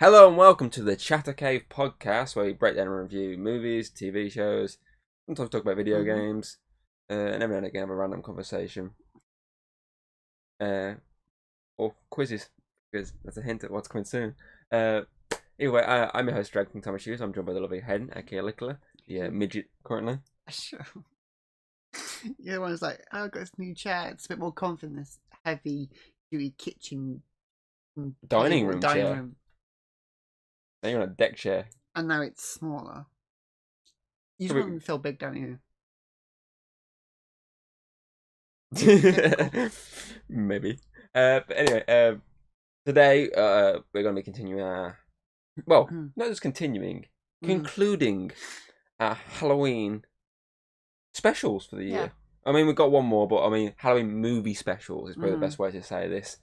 Hello and welcome to the Chatter Cave podcast, where we break down and review movies, TV shows, sometimes talk about video games, and every now and again have a random conversation. Or quizzes, because that's a hint at what's coming soon. Anyway, I'm your host, Thomas Hughes. I'm joined by the lovely Hayden, aka Lickler, the midget currently. Sure. The other one's like, oh, I've got this new chair. It's a bit more confident. This heavy, gooey kitchen Dining table, room dining chair. room. Now you're on a deck chair. And now it's smaller. You just want to feel big, don't you? Maybe. But anyway, today we're going to be continuing our... Well, not just continuing, concluding our Halloween specials for the year. Yeah. I mean, we've got one more, but I mean, Halloween movie specials is probably the best way to say this.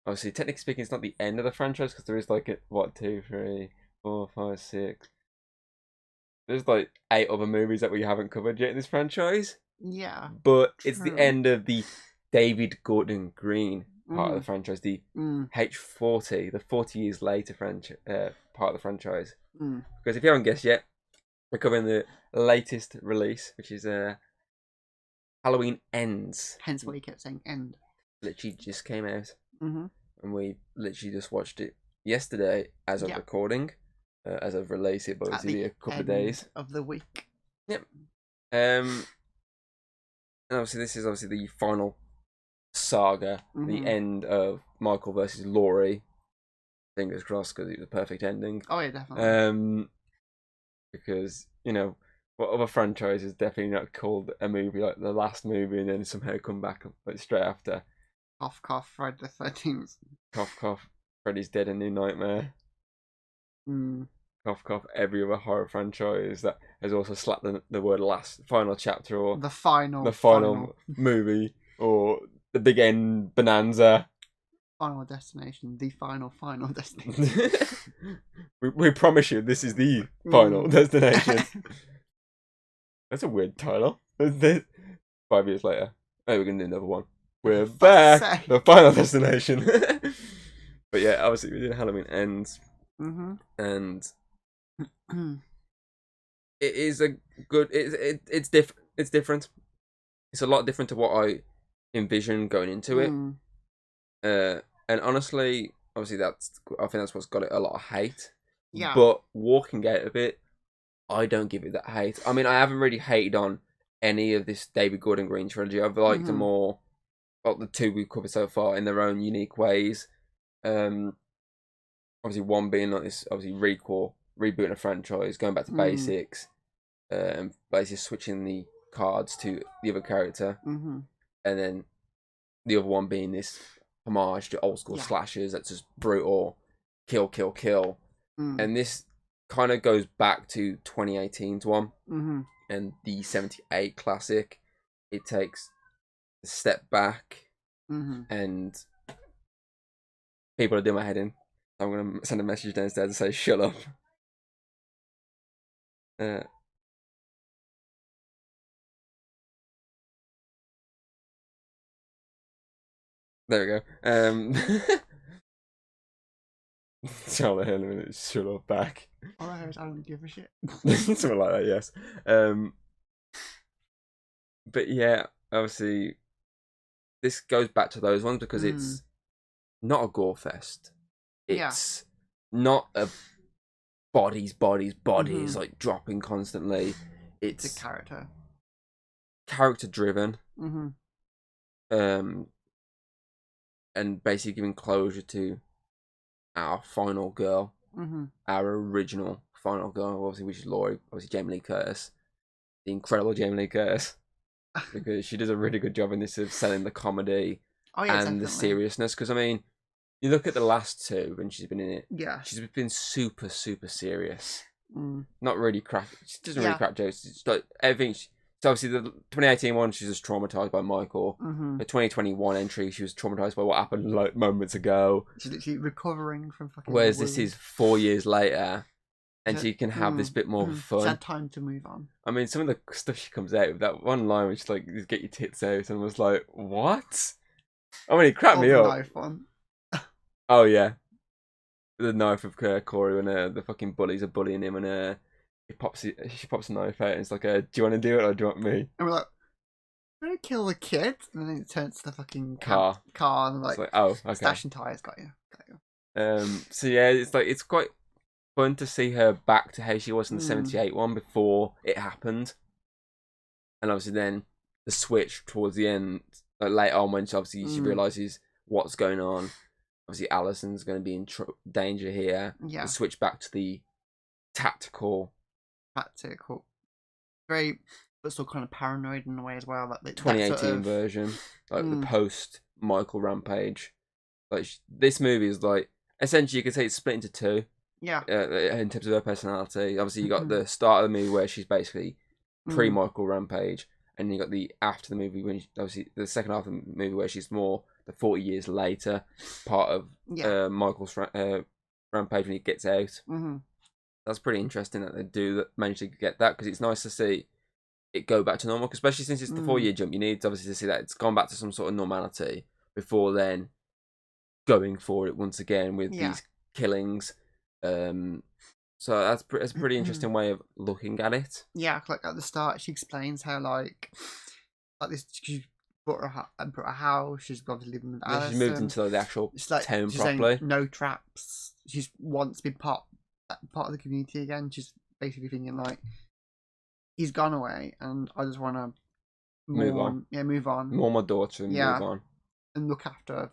Obviously, technically speaking, it's not the end of the franchise because there is like 2, 3, 4, 5, 6. There's like 8 other movies that we haven't covered yet in this franchise. Yeah. But it's the end of the David Gordon Green part of the franchise, the H40, the 40 years later part of the franchise. Because if you haven't guessed yet, we're covering the latest release, which is Halloween Ends. Hence why you kept saying end. Literally just came out. And we literally just watched it yesterday as of recording, as of release. It, but it's only a couple of days of the week. Yep. And obviously, this is the final saga, the end of Michael versus Laurie. Fingers crossed, because it was a perfect ending. Oh yeah, definitely. Because what other franchise is definitely not called a movie like the last movie, and then somehow come back like straight after. Cough, cough, Friday the 13th. Cough, cough, Freddy's Dead: A New Nightmare. Cough, cough, every other horror franchise that has also slapped the word final chapter, or the final movie, or the big end bonanza. Final destination, the final destination. we promise you this is the final destination. That's a weird title. 5 years later. Oh, we're going to do another one. We're back. The final destination. But yeah, obviously we did Halloween Ends. And it is a good... It's different. It's a lot different to what I envisioned going into it. And honestly, obviously I think that's what's got it a lot of hate. Yeah. But walking out of it, I don't give it that hate. I mean, I haven't really hated on any of this David Gordon Green trilogy. I've liked them all, well, the 2 we've covered so far, in their own unique ways. Obviously, one being like this, obviously rebooting a franchise, going back to basics, and basically switching the cards to the other character, and then the other one being this homage to old school slashers that's just brutal, kill, kill, kill. And this kind of goes back to 2018's one, and the 78 classic. It takes a step back, and people are doing my head in. I'm going to send a message downstairs and say, shut up. There we go. Tell the hell in a minute, shut up back. Alright, I don't give a shit. Something like that, yes. But yeah, obviously, this goes back to those ones because it's not a gore fest. It's not a bodies, like dropping constantly. It's a character driven. And basically giving closure to our final girl, our original final girl, obviously, which is Laurie, obviously Jamie Lee Curtis, the incredible Jamie Lee Curtis, because she does a really good job in this of selling the comedy and the seriousness. Because I mean, you look at the last 2 when she's been in it, she's been super, super serious. Not really crack. She doesn't really crack jokes. It's like everything. So obviously the 2018 one, she's just traumatized by Michael. The 2021 entry, she was traumatized by what happened like moments ago. She's literally recovering from fucking. Whereas this is 4 years later, and she can have this bit more fun. She had time to move on. I mean, some of the stuff she comes out with, that one line which like, "Get your tits out," and was like, what? I mean, it cracked me up. Knife one. Oh yeah, the knife of Corey when the fucking bullies are bullying him, and she pops a knife out and it's like, do you want to do it or do you want me? And we're like, I'm gonna kill the kid, and then it turns to the fucking car, and like oh, okay. Stashing tires, got you. So yeah, it's quite fun to see her back to how she was in the 78 one before it happened, and obviously then the switch towards the end, like later on when she realizes what's going on. Obviously, Alison's going to be in danger here. Yeah. The switch back to the tactical, very, but still kind of paranoid in a way as well. Like the 2018 sort of version, like the post Michael Rampage. Like this movie is like essentially you could say it's split into two. Yeah. In terms of her personality, obviously you got the start of the movie where she's basically pre Michael Rampage, and you got the after the movie when obviously the second half of the movie where she's more the 40 years later part of Michael's Rampage when he gets out. That's pretty interesting that they manage to get that, because it's nice to see it go back to normal, especially since it's the 4-year jump. You need obviously to see that it's gone back to some sort of normality before then going for it once again with these killings. So that's a pretty interesting way of looking at it. Yeah, like at the start, she explains how like this. She bought a house. She's obviously living with Alison. She's moved into the actual town properly. No traps. She wants to be part of the community again. She's basically thinking like, he's gone away, and I just want to move on. Yeah, move on. More my daughter and move on, and look after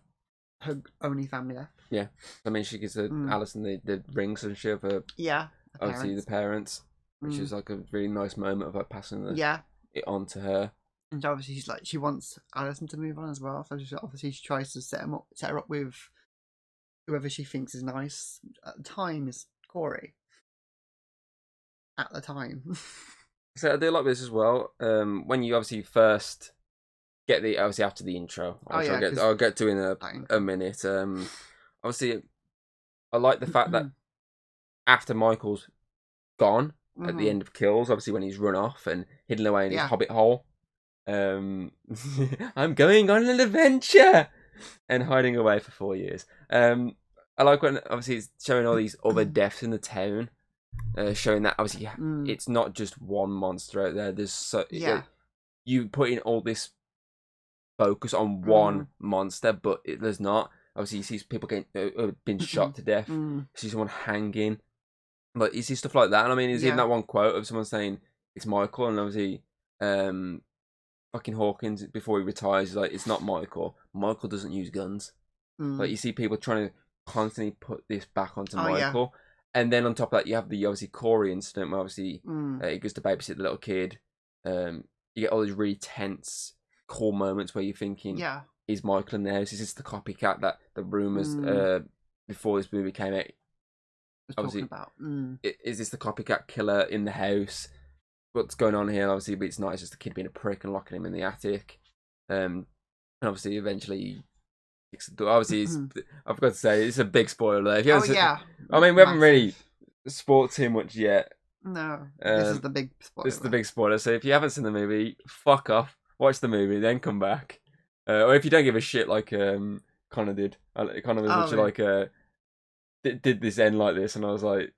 her only family left. Yeah, I mean, she gives Alison the rings and shit of her. Yeah, obviously the parents, which is like a really nice moment of her passing it on to her. And obviously she wants Alison to move on as well. So obviously she tries to set her up with whoever she thinks is nice. At the time is Corey. At the time. So I do like this as well. When you obviously first get obviously after the intro, I'll get to in a minute. Obviously, I like the fact that after Michael's gone at the end of Kills, obviously when he's run off and hidden away in his hobbit hole, I'm going on an adventure and hiding away for 4 years. I like when obviously it's showing all these other deaths in the town, showing that obviously it's not just one monster out there. There's you put in all this focus on one monster, but there's not. Obviously, you see people getting been shot to death. You see someone hanging, but you see stuff like that. And I mean, there's even that one quote of someone saying it's Michael, and obviously, fucking Hawkins before he retires is like, it's not Michael. Michael doesn't use guns. Like you see people trying to constantly put this back onto Michael, and then on top of that, you have the obviously Corey incident where obviously he goes to babysit the little kid. You get all these really tense, cool moments where you're thinking, is Michael in the house? Is this the copycat that the rumours before this movie came out? Obviously, about. Is this the copycat killer in the house? What's going on here? Obviously, but it's not. It's just the kid being a prick and locking him in the attic. And obviously, eventually, obviously, I forgot to say, it's a big spoiler. If you I mean, we haven't really spoiled too much yet. No, this is the big spoiler. This is the big spoiler. So if you haven't seen the movie, fuck off. Watch the movie, then come back. Or if you don't give a shit like Connor did. Connor was literally like, did this end like this? And I was like,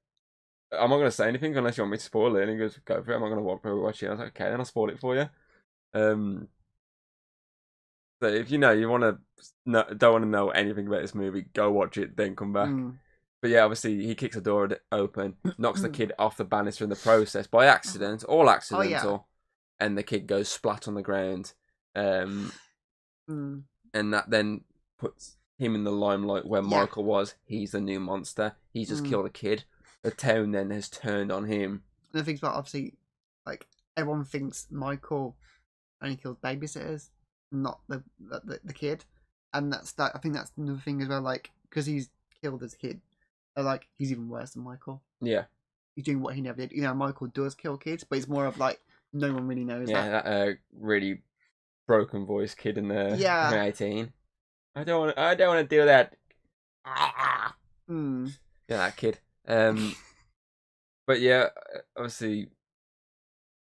I'm not going to say anything unless you want me to spoil it. And he goes, go for it. I'm not going to watch it. I was like, okay, then I'll spoil it for you. So if you want to don't want to know anything about this movie, go watch it, then come back. But yeah, obviously he kicks the door open, knocks the kid off the banister in the process by accident, all accidental, and the kid goes splat on the ground. And that then puts him in the limelight where Michael was. He's the new monster. He's just killed a kid. The town then has turned on him. And the thing's about obviously, like everyone thinks Michael only kills babysitters, not the kid, and that's that. I think that's another thing as well. Like because he's killed his kid, like he's even worse than Michael. Yeah, he's doing what he never did. Michael does kill kids, but it's more of like no one really knows. Yeah, that really broken voice kid in the 18. I don't want to do that. Yeah, that kid. But yeah, obviously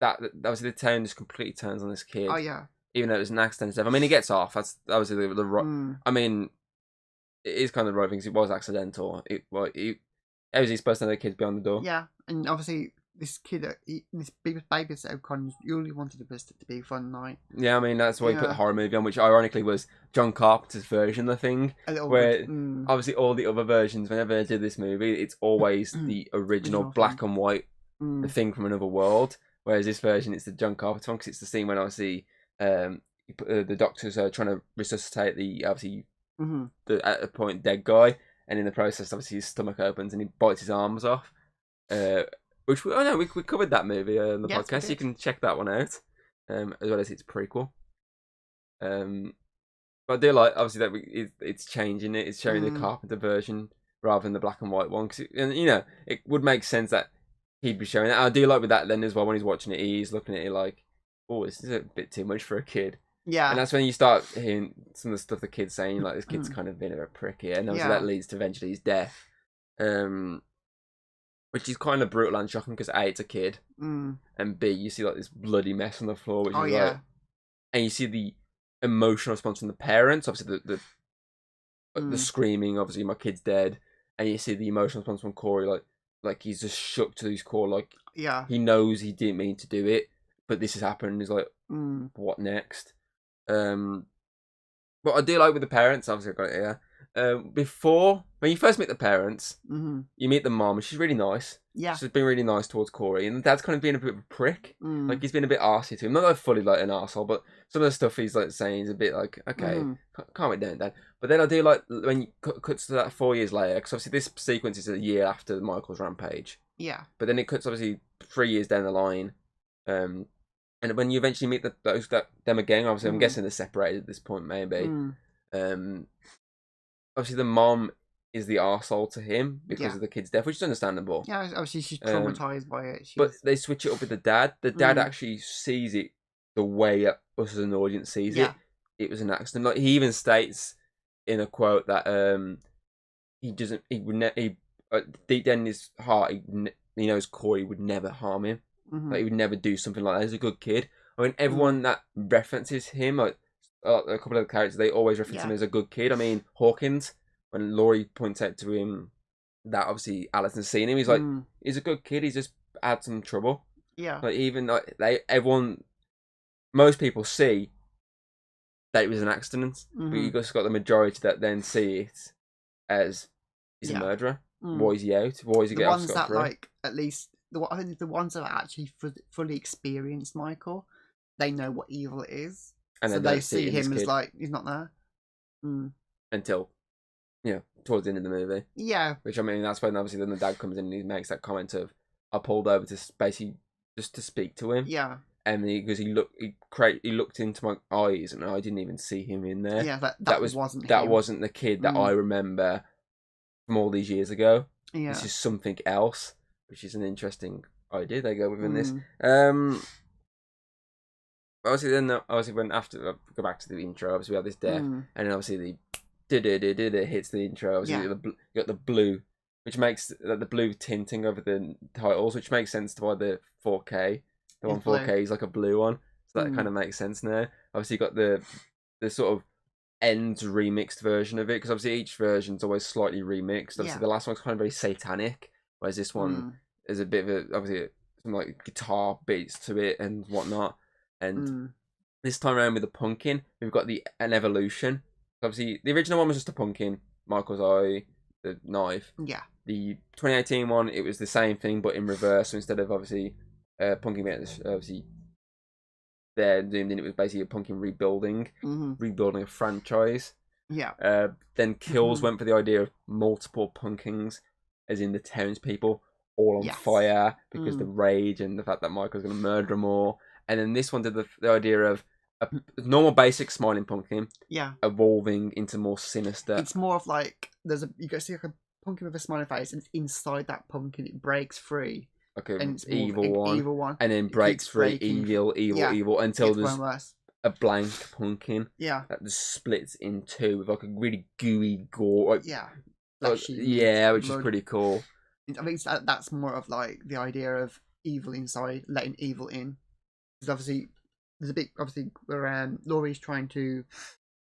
the town just completely turns on this kid. Oh yeah. Even though it was an accident and stuff. I mean, he gets off. That's obviously the I mean, it is kind of the right thing. 'Cause it was accidental. How was he supposed to know the kids beyond the door? Yeah, and obviously this kid, this babysitter, con, you only wanted it to be a fun night. Yeah, I mean that's why he put the Yeah. horror movie on, which ironically was John Carpenter's version of the thing. A little Where bit. obviously all the other versions, whenever they did this movie, it's always the original Original black thing. and white, the thing from another world. Whereas this version, it's the John Carpenter one, because it's the scene when obviously the doctors are trying to resuscitate the obviously at a point dead guy, and in the process, obviously his stomach opens and he bites his arms off. Which we covered that movie on the Yes, we podcast. You did. can check that one out, as well as its prequel. But I do like obviously that it's changing it. It's showing the Carpenter version rather than the black and white one, and it would make sense that he'd be showing that. I do like with that then as well. When he's watching it, he's looking at it like, "Oh, this is a bit too much for a kid." Yeah. And that's when you start hearing some of the stuff the kid's saying, like this kid's kind of been a bit pricky, and obviously that leads to eventually his death. Which is kind of brutal and shocking because A, it's a kid, and B, you see like this bloody mess on the floor, which is like, and you see the emotional response from the parents, obviously the screaming, obviously my kid's dead, and you see the emotional response from Corey, like he's just shook to his core, like he knows he didn't mean to do it, but this has happened. He's like, what next? But I do like with the parents, obviously I've got it here. Before, when you first meet the parents, you meet the mom, and she's really nice. Yeah. She's been really nice towards Corey, and the dad's kind of being a bit of a prick. Like, he's been a bit arsey to him. Not like fully like an arsehole, but some of the stuff he's like saying is a bit like, okay, calm it down, Dad. But then I do like when you cuts to that 4 years later, because obviously this sequence is a year after Michael's rampage. Yeah. But then it cuts obviously 3 years down the line. And when you eventually meet them again, obviously I'm guessing they're separated at this point, maybe. Obviously the mom is the arsehole to him because of the kid's death, which is understandable. Yeah, obviously she's traumatized by it. But they switch it up with the dad. The dad actually sees it the way us as an audience sees it. It was an accident. Like, he even states in a quote that deep down in his heart, he knows Corey would never harm him. Like, he would never do something like that. He's a good kid. I mean, everyone that references him, like a couple of the characters, they always reference him as a good kid. I mean, Hawkins, when Laurie points out to him that obviously Alison's seen him, he's like, he's a good kid. He's just had some trouble. Yeah. Like, even like most people see that it was an accident, but you just got the majority that then see it as he's a murderer. Why is he out? Why is he getting off scot-free? The ones that, like, at least I think the ones that actually fully experienced Michael, they know what evil is, and so they see him as like he's not there until towards the end of the movie. Yeah. Which, I mean, that's when obviously then the dad comes in and he makes that comment of, I pulled over to basically just to speak to him. Yeah. And because he looked into my eyes and I didn't even see him in there. Yeah, wasn't the kid that I remember from all these years ago. Yeah. This is something else, which is an interesting idea they go with in this. Obviously when after go back to the intro, obviously we have this death, and then obviously the hits the intro. Obviously you got the blue, which makes the blue tinting over the titles, which makes sense to why the 4K. The one 4K is like a blue one, so that kind of makes sense now. Obviously, you got the sort of ends remixed version of it, because obviously each version's always slightly remixed. Obviously, the last one's kind of very satanic, whereas this one is a bit of obviously some like guitar beats to it and whatnot. And this time around with the pumpkin, we've got an evolution. Obviously, the original one was just a pumpkin, Michael's eye, the knife. Yeah. The 2018 one, it was the same thing but in reverse. So instead of obviously pumpkin being obviously there zoomed in, it was basically a pumpkin rebuilding a franchise. Yeah. Then Kills went for the idea of multiple pumpkins, as in the townspeople all on fire because the rage and the fact that Michael's going to murder them all. And then this one did the idea of a normal basic smiling pumpkin evolving into more sinister. It's more of like you go see like a pumpkin with a smiling face, and inside that pumpkin it breaks free. Like an evil one, and then breaks free, evil, until there's a blank pumpkin that just splits in two with like a really gooey gore. Like, which is pretty cool. I think that's more of like the idea of evil inside, letting evil in. Because obviously, there's a big where Laurie's trying to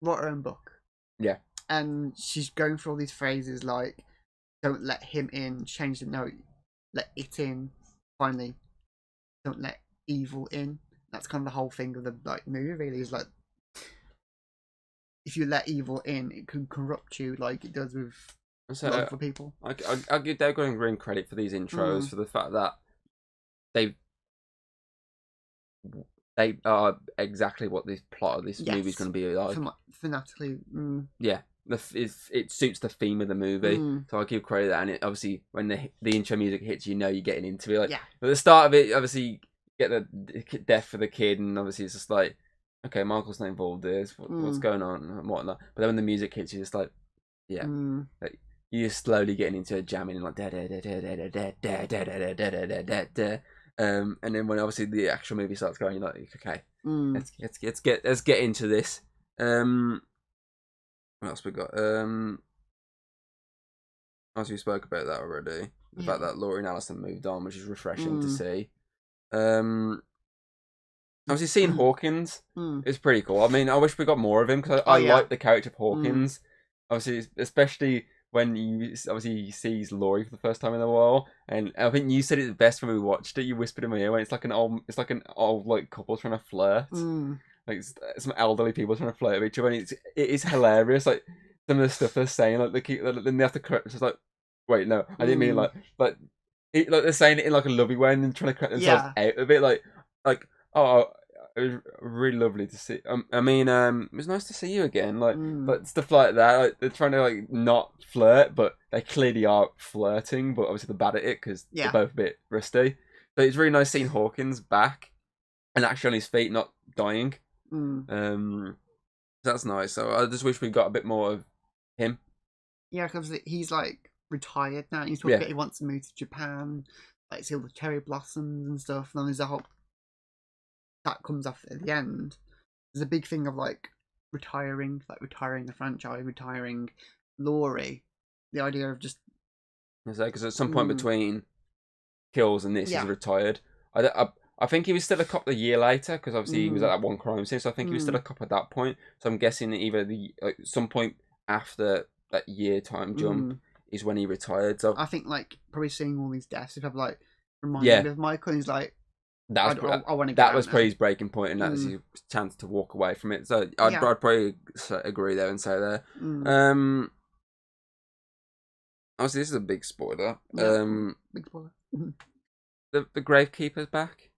write her own book. Yeah. and she's going through all these phrases like, "Don't let him in." Change the note. Let it in. Finally, don't let evil in. That's kind of the whole thing of the movie. Really, is like, if you let evil in, it can corrupt you, like it does with So, a lot of other people. I'll give Dave Gordon Green credit for these intros for the fact that they are exactly what this plot of this movie is going to be like. Fanatically. Yeah, it suits the theme of the movie, so I'll give credit that. And it, obviously, when the intro music hits, you know you're getting into it. Like, at the start of it, obviously, you get the death for the kid, and obviously it's just like, okay, Michael's not involved in this. What's going on and whatnot. But then when the music hits, you're just like, yeah, like, you're slowly getting into a jamming and like da da da da da da da da da da da da da da. And then when obviously the actual movie starts going, you're like, okay, let's get into this. What else we got? As we spoke about that already, the fact that Laurie and Allison moved on, which is refreshing to see. Obviously, seeing Hawkins is pretty cool. I mean, I wish we got more of him because I like the character of Hawkins. Obviously, especially when he sees Laurie for the first time in a while, and I think you said it the best when we watched it. You whispered in my ear when it's like an old like couple trying to flirt, like some elderly people trying to flirt with each other. And it is hilarious. Like some of the stuff they're saying, like then they have to correct. It's like, wait, no, I didn't mean like they're saying it in like a lovely way and then trying to correct themselves out of it. Like oh. It was really lovely to see. I mean, it was nice to see you again. Like stuff like that. Like they're trying to like not flirt, but they clearly are flirting. But obviously they're bad at it because they're both a bit rusty. So it's really nice seeing Hawkins back and actually on his feet, not dying. That's nice. So I just wish we got a bit more of him. Yeah, because he's like retired now. He's talking about he wants to move to Japan, like see all the cherry blossoms and stuff. And then there's a whole that comes after at the end. There's a big thing of like retiring the franchise, retiring Laurie. The idea of just because at some point between Kills and this, he's retired. I think he was still a cop a year later because obviously he was at that one crime scene. So I think he was still a cop at that point. So I'm guessing either some point after that year time jump is when he retired. So I think like probably seeing all these deaths, if I've like reminded me of Michael, and he's like. I want to. That was probably his breaking point, and that's his chance to walk away from it. So I'd probably agree there and say there. Obviously, this is a big spoiler. Big spoiler. The Gravekeeper's back.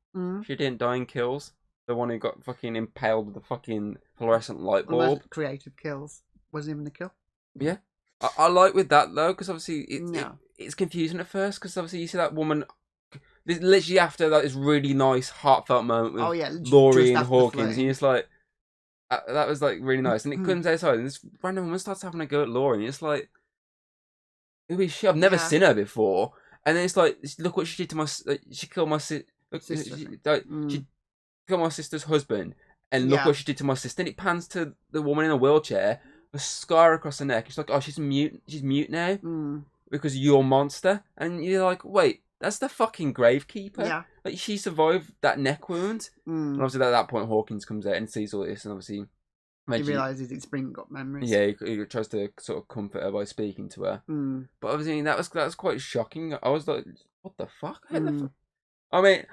She didn't die in Kills. The one who got fucking impaled with the fucking fluorescent light bulb. Creative kills. Wasn't even a kill. Yeah, I like with that though because obviously it's confusing at first because obviously you see that woman. Literally after that, this really nice, heartfelt moment with Laurie and Hawkins, and you're just like, that was like really nice. And it comes outside, and this random woman starts having a go at Laurie, and it's like, who is she? I've never seen her before. And then it's like, look what she did to my, she killed my sister. She killed my sister's husband, and look what she did to my sister. And it pans to the woman in a wheelchair, a scar across her neck. It's like, oh, she's mute. She's mute now because you're a monster. And you're like, wait. That's the fucking Gravekeeper. Yeah. Like, she survived that neck wound. And obviously, at that point, Hawkins comes out and sees all this, and obviously... He realises it's bringing up memories. Yeah, he tries to sort of comfort her by speaking to her. But obviously, that was quite shocking. I was like, what the fuck? I mean,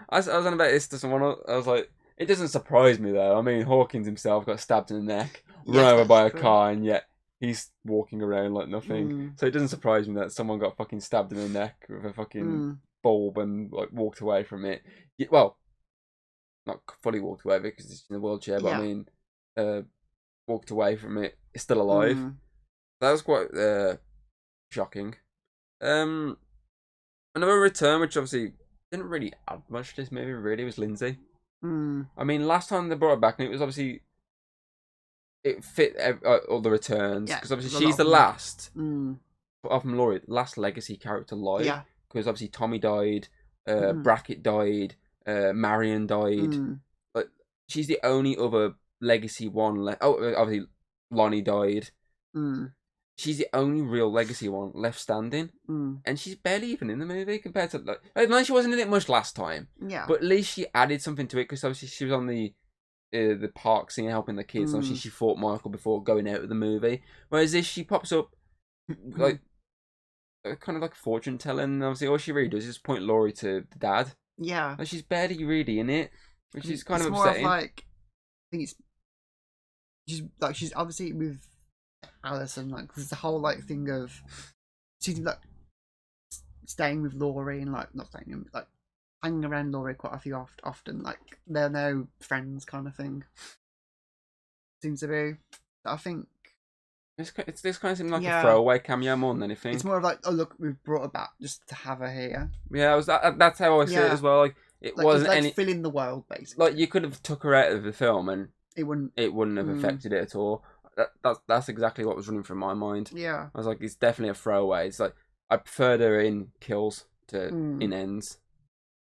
I was on about this to someone, I was like, it doesn't surprise me, though. I mean, Hawkins himself got stabbed in the neck, run over by a car, and yet he's walking around like nothing. So it doesn't surprise me that someone got fucking stabbed in the neck with a fucking... bulb and like walked away from it. Well, not fully walked away because it's in a wheelchair, but I mean, walked away from it. It's still alive. That was quite shocking. Another return, which obviously didn't really add much to this movie. Really, was Lindsay. I mean, last time they brought her back, and it was obviously it fit all the returns because obviously she's the last. Apart from Laurie, last legacy character alive. Yeah. Because obviously Tommy died, Brackett died, Marion died. But she's the only other legacy one left. Oh, obviously Lonnie died. She's the only real legacy one left standing, and she's barely even in the movie compared to like. She wasn't in it much last time. Yeah. But at least she added something to it because obviously she was on the the park scene helping the kids. Obviously, she fought Michael before going out of the movie. Whereas this, she pops up like kind of like fortune telling. Obviously, all she really does is point Laurie to the dad. Yeah, Like she's barely really in it, which is kind of more upsetting. of like, I think she's obviously with Alison. Like there's the whole like thing of she's like staying with Laurie and like not staying like hanging around Laurie quite a few often. Like they're now friends kind of thing. Seems to be. I think It's this kind of seems like a throwaway cameo more than anything. it's more of like, oh look, we've brought her back just to have her here. Yeah, that's how I see it as well. Like it like, wasn't like any filling the world basically. like you could have took her out of the film and it wouldn't have affected it at all. That's exactly what was running through my mind. Yeah, I was like, it's definitely a throwaway. It's like I preferred her in Kills to in Ends.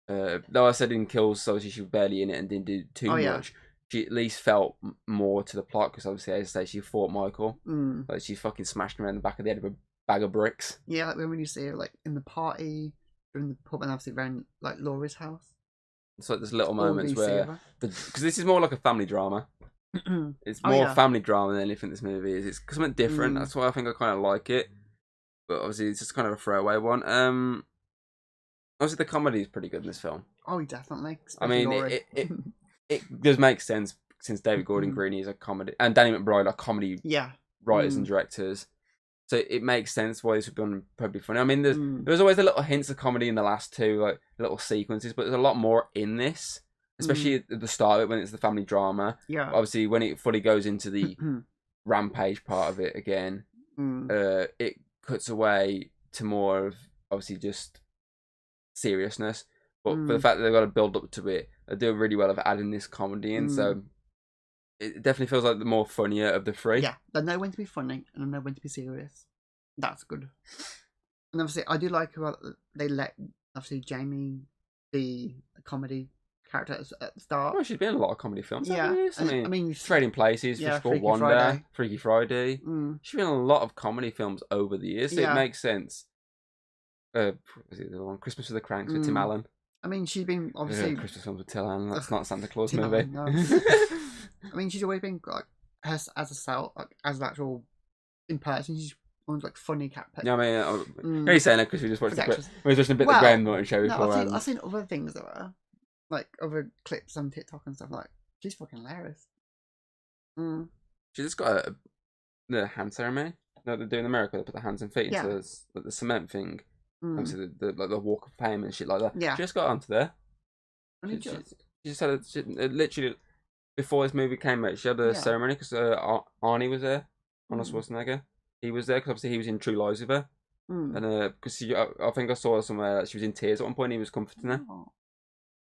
Though I said in Kills, so she was barely in it and didn't do too much. She at least felt more to the plot because obviously, as I say, she fought Michael. Like she fucking smashed him around the back of the head with a bag of bricks. Yeah, like when you see her like in the party, during the pub, and obviously around like Laura's house. It's like there's little moments where because this is more like a family drama. It's more family drama than anything this movie is. It's something different. That's why I think I kind of like it. But obviously, it's just kind of a throwaway one. Obviously, the comedy is pretty good in this film. Oh, definitely. I mean, it does make sense since David Gordon Green is a comedy and Danny McBride are comedy writers and directors. So it makes sense why this would be probably funny. I mean, there's always a little hints of comedy in the last two, like little sequences, but there's a lot more in this, especially at the start of it when it's the family drama. Yeah. Obviously, when it fully goes into the rampage part of it again, it cuts away to more of obviously just seriousness. But for the fact that they've got to build up to it, they do really well of adding this comedy in. So it definitely feels like the more funnier of the three. Yeah, they know when to be funny and they know when to be serious. That's good. And obviously, I do like how they let obviously Jamie be a comedy character at the start. Well, she's been in a lot of comedy films. Yeah, I mean, Trading Places, Fish Called Wanda, Freaky Friday. She's been in a lot of comedy films over the years, so it makes sense. Was it the one Christmas with the Cranks with Tim Allen? I mean, she's been obviously Christmas films with Tim Allen. That's not a Santa Claus movie. Allen, no. I mean, she's always been like as herself, like as an actual in person. She's one of like funny cat. Yeah, I mean, are you saying it because we just watched we were watching a bit of the Graham Norton show before? I've seen other things of her, like other clips on TikTok and stuff. Like she's fucking hilarious. She just got the hand ceremony that they do in America. They put the hands and feet into the cement thing. Obviously, the walk of fame and shit like that. Yeah, she just got onto there. She just had literally before this movie came out. She had a ceremony because Arnie was there. Arnold Schwarzenegger. He was there because obviously he was in True Lies with her. And because I think I saw somewhere that she was in tears at one point. He was comforting her.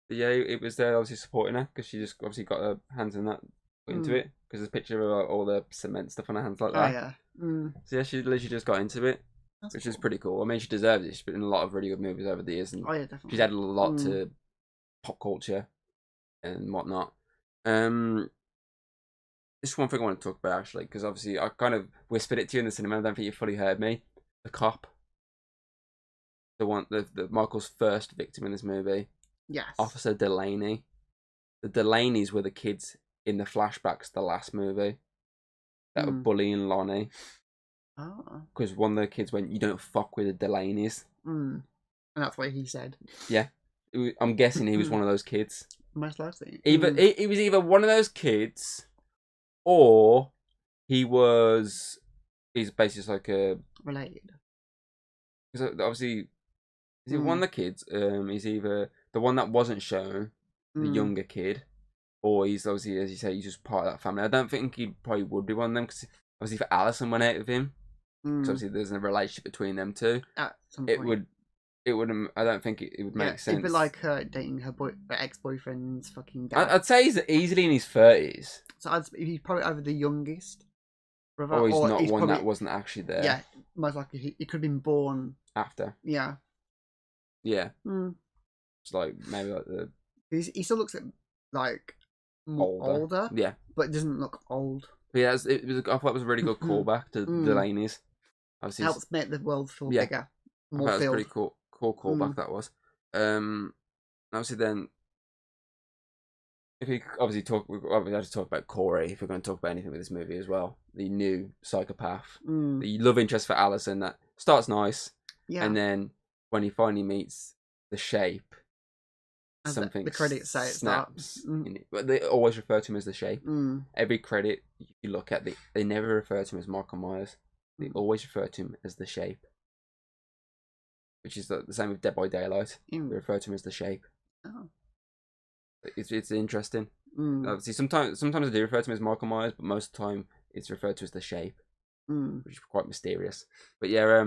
But yeah, it was there obviously supporting her because she just obviously got her hands in that put into it because there's a picture of all the cement stuff on her hands like that. So yeah, she literally just got into it. Which is pretty cool. I mean, she deserves it. She's been in a lot of really good movies over the years, and she's added a lot to pop culture and whatnot. This is one thing I want to talk about actually, because obviously I kind of whispered it to you in the cinema. I don't think you fully heard me. The cop, the Michael's first victim in this movie. Yes. Officer Delaney. The Delaneys were the kids in the flashbacks, the last movie, that were bullying Lonnie. Because one of the kids went, "You don't fuck with the Delaneys." And that's what he said. Yeah. I'm guessing he was one of those kids. Most likely. He was either one of those kids, or he's basically just like a... Related. Because obviously, is it one of the kids? He's either the one that wasn't shown, the younger kid, or he's obviously, as you say, he's just part of that family. I don't think he probably would be one of them, because obviously if Alison went out with him, because obviously there's a relationship between them two. At some point. It wouldn't. I don't think it would make sense. It'd be like her dating her ex-boyfriend's fucking dad. I'd say he's easily in his 30s. So he's probably either the youngest brother, or he's not one that wasn't actually there. Yeah, most likely he could have been born after. Yeah. Yeah. It's like maybe like he still looks like older. Yeah, but it doesn't look old. But yeah, I thought it was a really good callback to Delaney's. Obviously, helps make the world feel bigger. More that was filled. Pretty cool callback that was. Obviously then if we obviously talk, we have to talk about Corey if we're going to talk about anything with this movie as well. The new psychopath, the love interest for Alison that starts nice, and then when he finally meets the Shape, as something the credits say, it snaps. But they always refer to him as the Shape. Every credit you look at, they never refer to him as Michael Myers. They always refer to him as the Shape, which is the same with Dead by Daylight. They refer to him as the Shape. Oh. It's interesting. Obviously, sometimes I do refer to him as Michael Myers, but most of the time it's referred to as the Shape, which is quite mysterious. But yeah,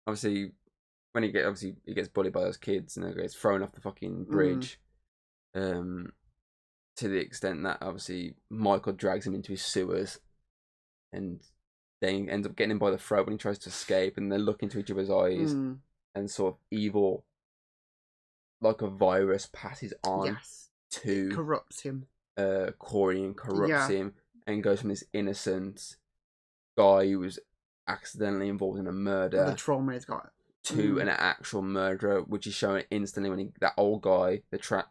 obviously when he gets bullied by those kids and he gets thrown off the fucking bridge, to the extent that obviously Michael drags him into his sewers, and they ends up getting him by the throat when he tries to escape, and they look into each other's eyes, and sort of evil, like a virus, passes on to it corrupts him. Corey, and corrupts him, and goes from this innocent guy who was accidentally involved in a murder, the trauma he's got, to an actual murderer, which is shown instantly when that old guy,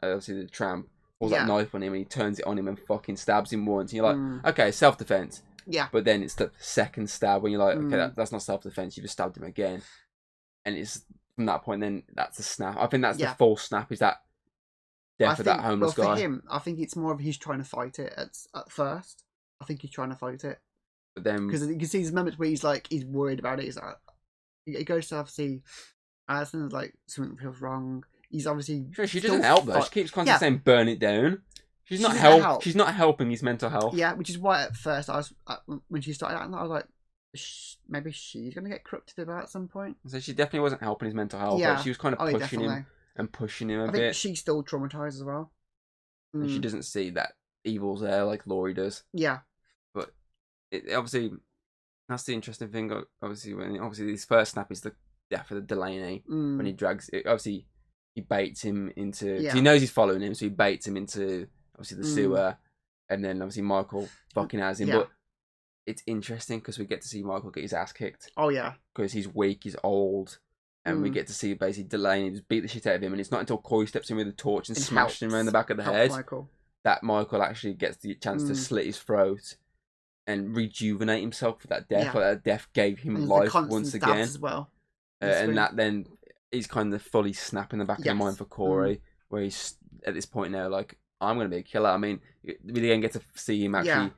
obviously the tramp, pulls that knife on him and he turns it on him and fucking stabs him once. And you're like, okay, self-defense. Yeah. But then it's the second stab when you're like, okay, that's not self-defense. You just stabbed him again. And it's from that point, then that's the snap. I think that's the full snap. Is that death of that homeless guy? For him, I think it's more of he's trying to fight it at first. I think he's trying to fight it. But then, because you can see these moments where he's worried about it. He's like, he goes to obviously Alison, like something feels wrong. He's obviously she doesn't help though. She keeps constantly saying burn it down. She's not help. She's not helping his mental health. Yeah, which is why at first I was when she started acting, I was like, maybe she's gonna get corrupted at some point. So she definitely wasn't helping his mental health. Yeah, like she was kind of pushing him and pushing him a bit. I think she's still traumatized as well. And she doesn't see that evil's there like Laurie does. Yeah, but obviously that's the interesting thing. Obviously, his first snap is the death of the Delaney when he drags it. Obviously, he baits him into. He knows he's following him, so he baits him into obviously the sewer, and then obviously Michael fucking has him. But it's interesting because we get to see Michael get his ass kicked. Oh yeah, because he's weak, he's old, and we get to see basically Delaney just beat the shit out of him. And it's not until Corey steps in with a torch and smashes him around the back of the head that Michael actually gets the chance to slit his throat and rejuvenate himself for that death. Like that death gave him life once again as well. And that then is kind of fully snapping the back of the mind for Corey, where he's at this point now like, I'm going to be a killer. I mean, we again get to see him actually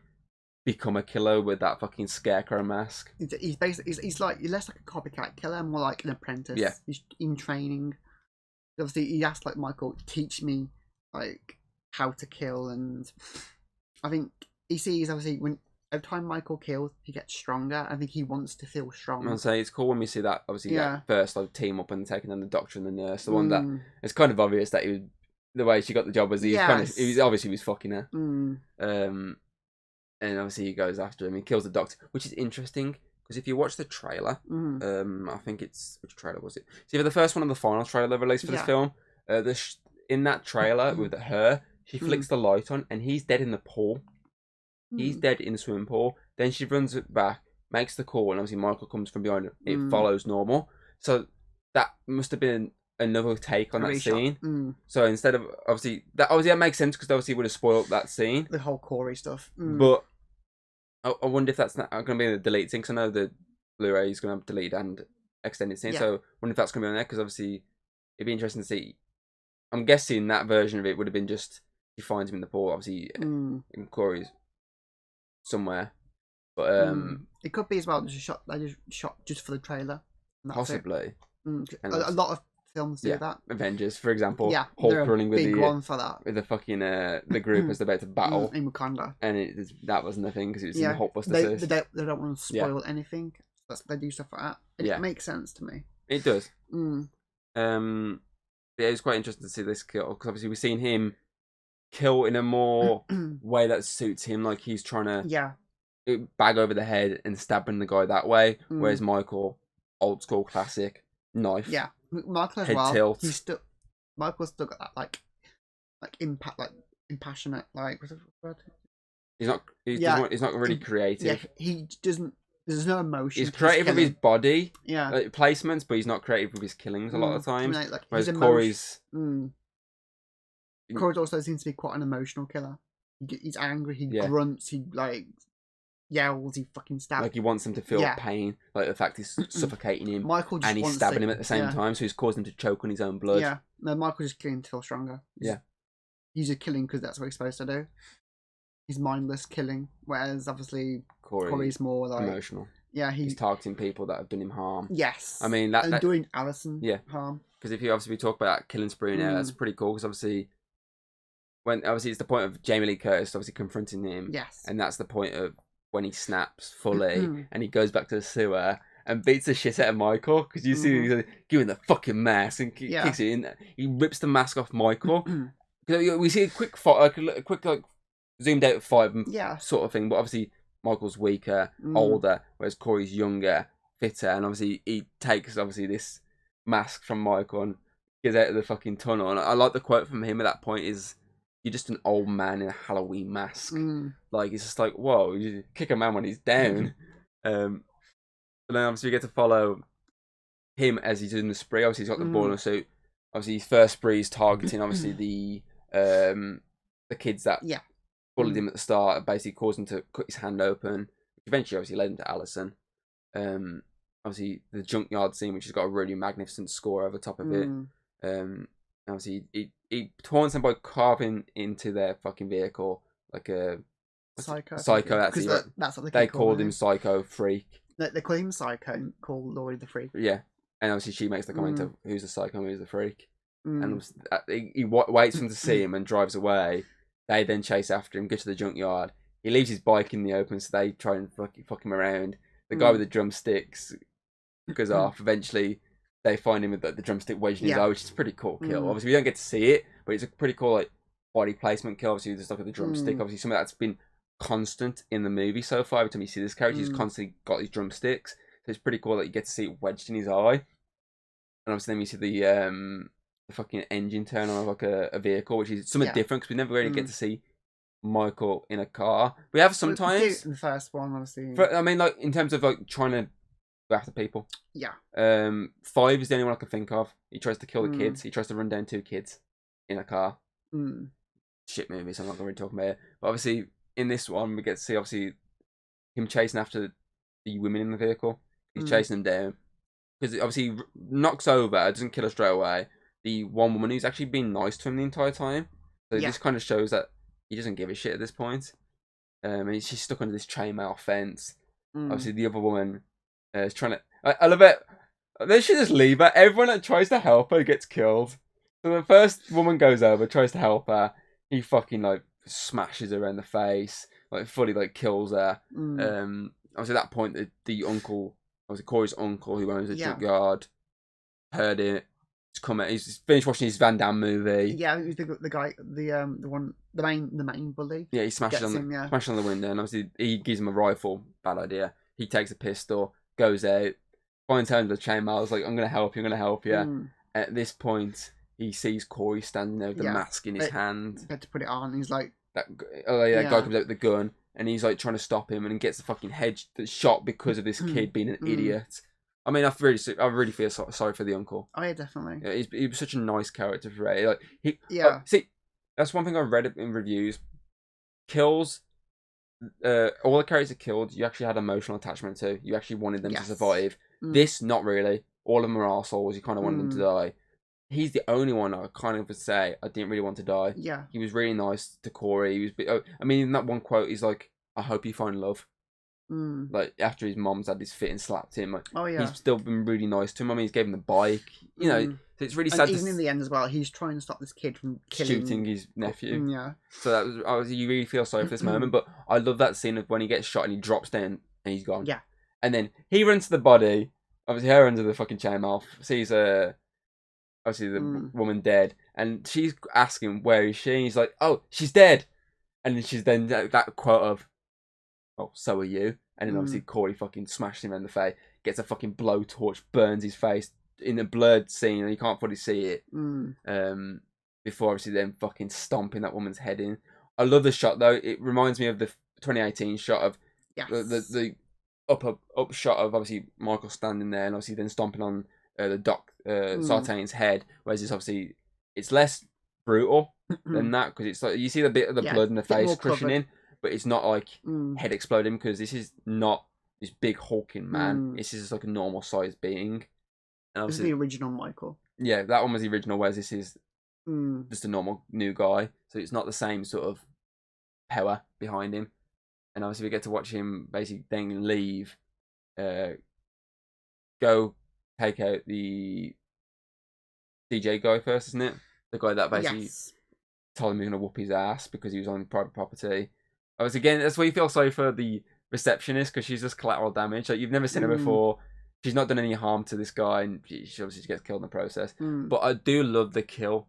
become a killer with that fucking scarecrow mask. He's basically he's less like a copycat killer, more like an apprentice. Yeah, he's in training. Obviously, he asked like Michael, teach me like how to kill, and I think he sees obviously when every time Michael kills, he gets stronger. I think he wants to feel strong. I'll say it's cool when we see that obviously that first like team up and taking on the doctor and the nurse. The one that it's kind of obvious that he was, the way she got the job was he was fucking her. And obviously he goes after him. He kills the doctor, which is interesting because if you watch the trailer, I think it's which trailer was it? It's either the first one or the final trailer released for this film. In that trailer with her, she flicks the light on and he's dead in the pool. He's dead in the swimming pool. Then she runs it back, makes the call, and obviously Michael comes from behind her. It follows normal. So that must have been another take on that scene. So instead of obviously that makes sense because obviously it would have spoiled that scene, the whole Corey stuff. But I wonder if that's not going to be the delete thing. Because I know the Blu-ray is going to have deleted and extended scene. So I wonder if that's going to be on there because obviously it'd be interesting to see. I'm guessing that version of it would have been just he finds him in the pool, obviously in Corey's somewhere, but it could be as well. They just shot just for the trailer. Possibly. A lot of films do that. Avengers, for example. Yeah, Hulk running with big one for that. With the fucking the group as they're about to battle in Wakanda, and that wasn't the thing because it was in the Hulkbuster. They don't want to spoil anything. So they do stuff like that. It makes sense to me. It does. Yeah, it's quite interesting to see this kill because obviously we've seen him kill in a more way that suits him, like he's trying to bag over the head and stabbing the guy that way, whereas Michael, old school classic knife. Yeah, Michael as head well. Tilt. Michael's still got that like impact, like impassionate, like what's the word? He's not really creative. Yeah, he doesn't. There's no emotion. He's creative with his body, like, placements, but he's not creative with his killings a lot of the times. Like, whereas Corey's, Corey also seems to be quite an emotional killer. He's angry. He grunts. He like yells. He fucking stabs. Like he wants him to feel pain. Like the fact he's suffocating him. Michael just and he's stabbing him at the same time, so he's causing him to choke on his own blood. Yeah, no, Michael just killing to feel stronger. He's just killing because that's what he's supposed to do. He's mindless killing, whereas obviously Corey's more like emotional. Yeah, he's targeting people that have done him harm. Yes, I mean and doing Alison harm. Because if you obviously talk about that killing spree now, that's pretty cool. Because obviously, it's the point of Jamie Lee Curtis obviously confronting him. Yes, and that's the point of when he snaps fully and he goes back to the sewer and beats the shit out of Michael. Because you see he's like, giving the fucking mask and kicks it in. He rips the mask off Michael. We see a quick fight, a quick zoomed out fight sort of thing, but obviously Michael's weaker, older, whereas Corey's younger, fitter, and obviously he takes this mask from Michael and gets out of the fucking tunnel. And I like the quote from him at that point is, "You're just an old man in a Halloween mask." Like it's just like, whoa, you kick a man when he's down. But then obviously we get to follow him as he's in the spree. Obviously he's got the boiler suit. Obviously his first spree is targeting obviously the kids that bullied him at the start, basically caused him to cut his hand open, which eventually obviously led him to Alison. Obviously the junkyard scene, which has got a really magnificent score over top of it. Obviously he taunts them by carving into their fucking vehicle like a psycho. That's what they called him. Psycho Freak. They call him Psycho and call Laurie the Freak. Yeah, and obviously she makes the comment of who's the psycho and who's the freak. And he waits for him to see him and drives away. They then chase after him, get to the junkyard. He leaves his bike in the open, so they try and fuck him around. The guy with the drumsticks goes off. Eventually, they find him with the drumstick wedged in his eye, which is a pretty cool kill. Obviously, we don't get to see it, but it's a pretty cool body placement kill. Obviously, there's the drumstick. Obviously, something that's been constant in the movie so far. Every time you see this character, he's constantly got these drumsticks. So it's pretty cool that you get to see it wedged in his eye. And obviously, then we see the fucking engine turn on like a vehicle, which is something different because we never really get to see Michael in a car. We have sometimes. We do in the first one, obviously. I mean, like in terms of like trying to go after people. Yeah. 5 is the only one I can think of. He tries to kill the kids. He tries to run down 2 kids in a car. Shit movie, so I'm not going to talk about it. But obviously, in this one, we get to see obviously him chasing after the women in the vehicle. He's chasing them down because obviously he knocks over, doesn't kill her straight away. The one woman who's actually been nice to him the entire time. So this kind of shows that he doesn't give a shit at this point. And she's stuck under this chainmail fence. Obviously, the other woman is trying to... I love it. They should just leave her. Everyone that tries to help her gets killed. So the first woman goes over, tries to help her. He fucking, like, smashes her in the face. Like, fully, like, kills her. Obviously, at that point, the uncle... Obviously, Corey's uncle, who owns the junkyard, heard it. He's finished watching his Van Damme movie. Yeah, he was the guy, the main bully. Yeah, he smashes on the window, and obviously he gives him a rifle. Bad idea. He takes a pistol, goes out, finds her under the chainmail. Like, I'm gonna help you. At this point, he sees Corey standing there with the mask in his hand. He had to put it on. He's like, that guy comes out with the gun, and he's like trying to stop him, and he gets the fucking head shot because of this kid being an idiot. I mean, I really feel sorry for the uncle. Oh yeah, definitely. Yeah, he was such a nice character for Ray. Like see, that's one thing I read in reviews. Kills, all the characters killed, you actually had emotional attachment to. You actually wanted them to survive. This, not really. All of them are arseholes. You kind of wanted them to die. He's the only one I kind of would say I didn't really want to die. Yeah, he was really nice to Corey. He was. I mean, in that one quote, he's like, "I hope you find love." Like after his mom's had his fit and slapped him, like, he's still been really nice to him. I mean, he's gave him the bike, you know. So it's really sad. Even in the end as well, he's trying to stop this kid from shooting his nephew. So that was you really feel sorry for this moment. But I love that scene of when he gets shot and he drops down and he's gone. Yeah, and then he runs to the body. Obviously, her under the fucking chainmail. Sees obviously the woman dead, and she's asking where is she. And he's like, "Oh, she's dead," and then she's then that quote of, "Oh, so are you." And then obviously Corey fucking smashes him in the face, gets a fucking blowtorch, burns his face in a blurred scene, and you can't fully see it. Before obviously then fucking stomping that woman's head in. I love the shot though. It reminds me of the 2018 shot of the up shot of obviously Michael standing there, and obviously then stomping on the Doc Sartain's head. Whereas it's obviously it's less brutal than that, because it's like you see the bit of the blood in the face crushing in, but it's not like head exploding, because this is not this big hulking man. This is just like a normal sized being. And this is the original Michael. Yeah, that one was the original, whereas this is just a normal new guy. So it's not the same sort of power behind him. And obviously we get to watch him basically then leave, go take out the DJ guy first, isn't it? The guy that basically told him he was going to whoop his ass because he was on private property. Again, that's why you feel sorry for the receptionist, because she's just collateral damage. Like, you've never seen her before. She's not done any harm to this guy, and she obviously gets killed in the process. But I do love the kill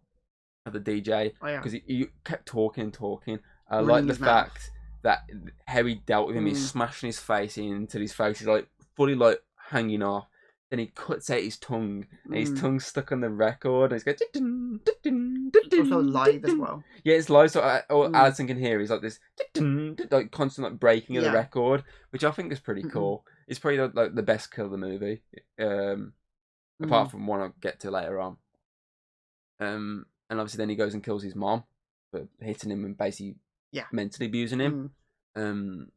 of the DJ, because he kept talking. I like the fact that how he dealt with him. He's smashing his face in until his face is like fully like hanging off. Then he cuts out his tongue, and his tongue's stuck on the record, and he's going. Also live as well. Yeah, it's live, so Alison can hear. He's like this, like constant like breaking of the record, which I think is pretty cool. It's probably like the best kill of the movie, apart from one I'll get to later on. And obviously, then he goes and kills his mom for hitting him and basically mentally abusing him.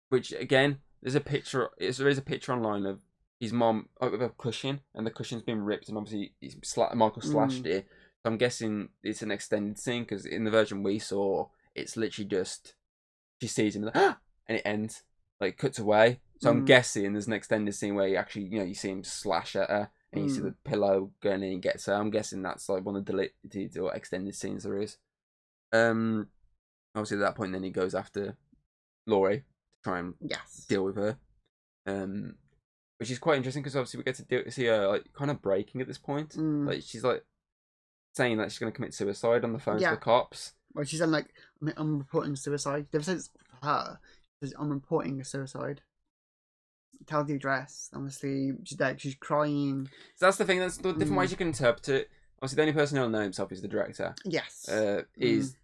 Which again. There's a picture. There is a picture online of his mom with a cushion, and the cushion's been ripped, and obviously Michael slashed it. So I'm guessing it's an extended scene, because in the version we saw, it's literally just she sees him and it ends, like cuts away. So I'm guessing there's an extended scene where you actually, you see him slash at her, and you see the pillow going in and gets her. I'm guessing that's like one of the deleted or extended scenes there is. Obviously at that point, then he goes after Laurie. Try and deal with her, which is quite interesting, because obviously we get to see her like kind of breaking at this point. Like she's like saying that she's going to commit suicide on the phone to the cops. Well, she's like, I'm reporting suicide. They said it's her. I'm reporting a suicide. Tell the address. Obviously, she's dead. She's crying. So that's the thing. That's the different ways you can interpret it. Obviously, the only person who'll know himself is the director. Yes. Is.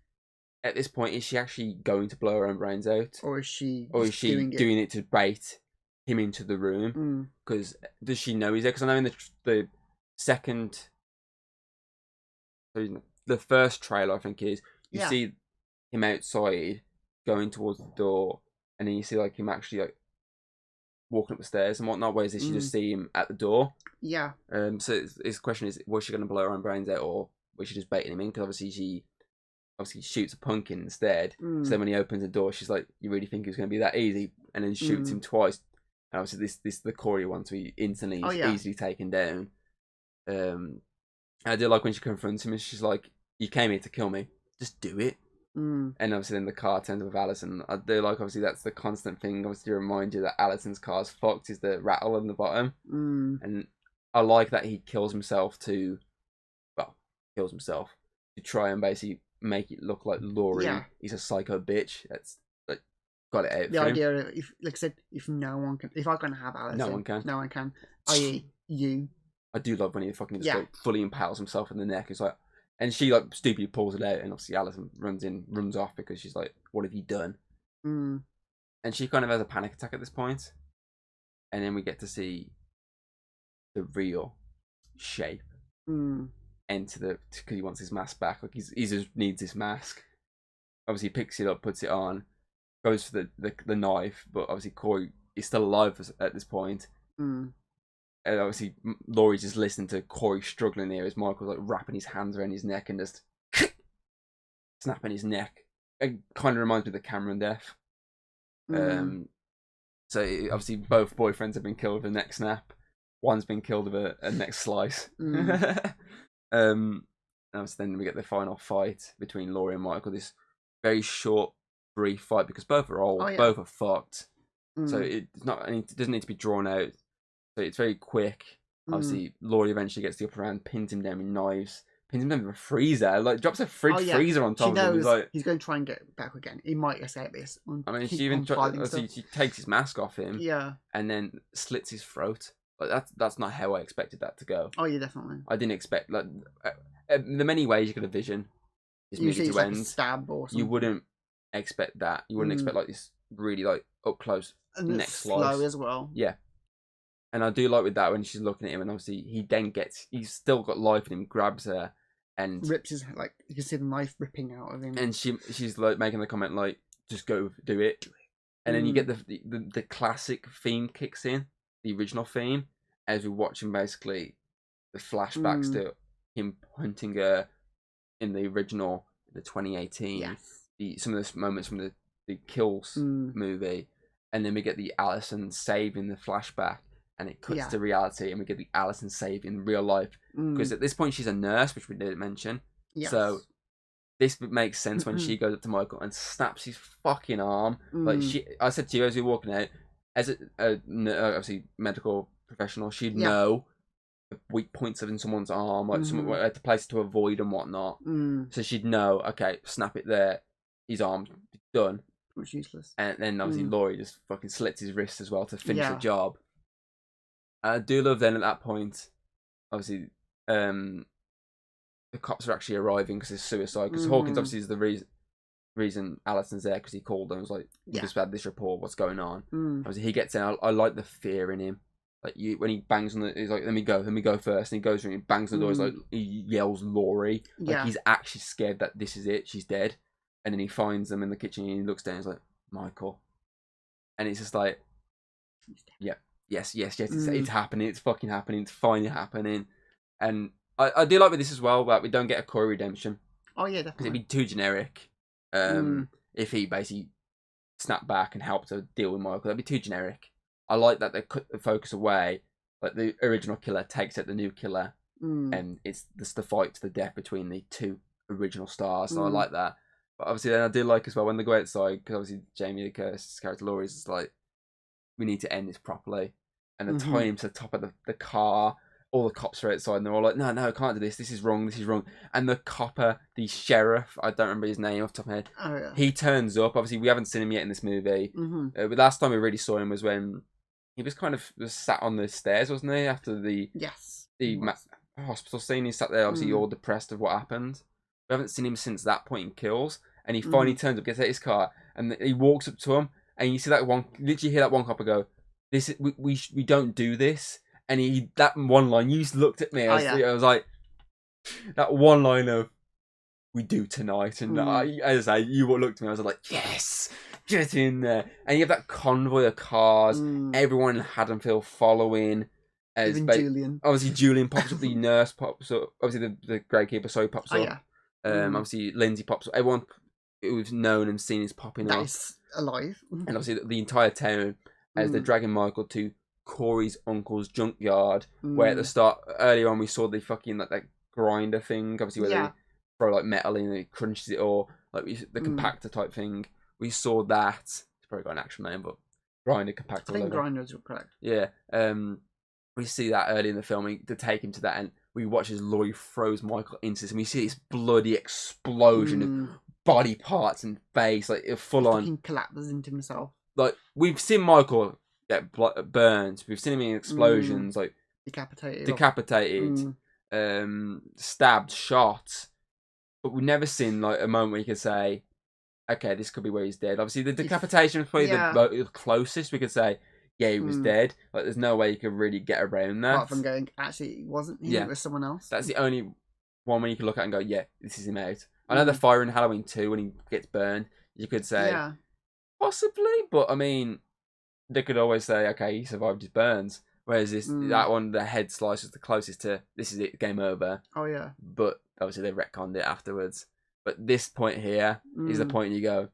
At this point, is she actually going to blow her own brains out? Or is she doing it to bait him into the room? Because does she know he's there? Because I know in the second... The first trailer, I think, is... You see him outside, going towards the door, and then you see like him actually like walking up the stairs and whatnot, whereas you just see him at the door. Yeah. So his question is, was she going to blow her own brains out, or was she just baiting him in? Because obviously she shoots a pumpkin instead. So then when he opens the door, she's like, "You really think it was going to be that easy?" And then shoots him twice. And obviously this is the Corey one, so he instantly is easily taken down. I do like when she confronts him, and she's like, "You came here to kill me. Just do it." And obviously then the car turns with Alison. I do like, obviously that's the constant thing, obviously to remind you that Alison's car's fucked, is the rattle on the bottom. And I like that he kills himself to try and basically make it look like Laurie is a psycho bitch. That's like got it out. The idea of, if, like I said, if I can have Alison, no one can. I.e., you. I do love when he fucking just like fully impales himself in the neck. It's like, and she like stupidly pulls it out, and obviously Alison runs off because she's like, "What have you done?" And she kind of has a panic attack at this point, and then we get to see the real shape. Enter because he wants his mask back. Like he just needs his mask. Obviously, he picks it up, puts it on, goes for the knife, but obviously Corey is still alive at this point. And obviously Laurie's just listening to Corey struggling here as Michael's like wrapping his hands around his neck and just snapping his neck. It kind of reminds me of the Cameron death. So obviously both boyfriends have been killed with a neck snap. One's been killed with a neck slice. And then we get the final fight between Laurie and Michael. This very short, brief fight, because both are old, both are fucked. So it doesn't need to be drawn out. So it's very quick. Obviously, Laurie eventually gets the upper hand, pins him down with knives, pins him down with a freezer, like drops a freezer on top of him. He's like, he's going to try and get back again. He might escape this. I mean, she takes his mask off him, and then slits his throat. Like that's not how I expected that to go. Oh yeah, definitely. I didn't expect the many ways you could envision this movie to end. Like a stab or something. You wouldn't expect that. You wouldn't expect like this really like up close and neck slice. Slow as well. Yeah. And I do like with that when she's looking at him, and obviously he's still got life in him, grabs her, and rips his, like, you can see the knife ripping out of him. And she's like making the comment like, "Just go do it," and then you get the classic theme kicks in, the original theme, as we're watching basically the flashbacks to him hunting her in the original, the 2018, some of the moments from the Kills movie, and then we get the Allison save in the flashback, and it cuts to reality, and we get the Allison save in real life, because at this point she's a nurse, which we didn't mention. Yes. So this makes sense when she goes up to Michael and snaps his fucking arm. Like I said to you as we were walking out, as a obviously medical professional, she'd know the weak points of in someone's arm, like the place to avoid and whatnot. So she'd know, okay, snap it there, his arm's done. Which useless. And then obviously Laurie just fucking slits his wrist as well to finish the job. I do love then at that point, obviously, the cops are actually arriving because it's suicide. Because Hawkins obviously is the reason Allison's there, because he called them. Was like, "We just had this report. What's going on?" Obviously, he gets in. I like the fear in him. Like when he bangs on he's like, let me go first. And he goes and he bangs on the door. He's like, he yells Laurie. Like he's actually scared that this is it. She's dead. And then he finds them in the kitchen and he looks down. And he's like, Michael. And it's just like, yes, it's happening. It's fucking happening. It's finally happening. And I do like with this as well, but we don't get a Corey redemption. Oh yeah, definitely. Because it'd be too generic. If he basically snapped back and helped her deal with Michael, that'd be too generic. I like that they cut the focus away. Like the original killer takes out the new killer, and it's the fight to the death between the two original stars. So I like that. But obviously, then I do like as well when they go outside, because obviously Jamie Lee Curtis's character Laurie is just like, we need to end this properly, and they tie him to the top of the car. All the cops are outside, and they're all like, no, I can't do this. This is wrong. And the copper, the sheriff, I don't remember his name off the top of my head. Oh, yeah. He turns up. Obviously, we haven't seen him yet in this movie. But last time we really saw him was when he was was sat on the stairs, wasn't he? After the hospital scene, he sat there, obviously all depressed of what happened. We haven't seen him since that point in Kills, and he finally turns up, gets out his car, and he walks up to him, and you see that one, literally hear that one copper go, "This is, we don't do this." And that one line, you just looked at me. I was like, that one line of, "We do tonight," and as I say, you looked at me. I was like, "Yes, get in there!" And you have that convoy of cars, everyone in Haddonfield following. Even Julian. Obviously, Julian pops up. The nurse pops up. Obviously, the gravekeeper pops up. Yeah. Obviously, Lindsay pops up. Everyone who's known and seen is popping up. Nice, alive. And obviously, the entire town as they're dragging Michael to Corey's uncle's junkyard, where at the start, earlier on, we saw the fucking that grinder thing, obviously where they throw like metal in and it crunches it, or like the compactor type thing. We saw that. It's probably got an actual name, but grinder, compactor. I think grinders are correct. Yeah. We see that early in the film to take him to that, and we watch as Laurie throws Michael into this, and we see this bloody explosion of body parts and face, like full on. He collapses into himself. Like we've seen Michael get burns. We've seen him in explosions, like decapitated, stabbed, shot. But we've never seen like a moment where you could say, okay, this could be where he's dead. Obviously, the decapitation was probably the closest we could say, yeah, he was dead. Like, there's no way you could really get around that. Apart from going, actually, it wasn't him, it was someone else. That's the only one where you can look at and go, yeah, this is him out. I know the fire in Halloween 2 when he gets burned, you could say, possibly, but I mean, they could always say, okay, he survived his burns. Whereas that one, the head slice was the closest to, this is it, game over. Oh, yeah. But obviously they retconned it afterwards. But this point here is the point you go,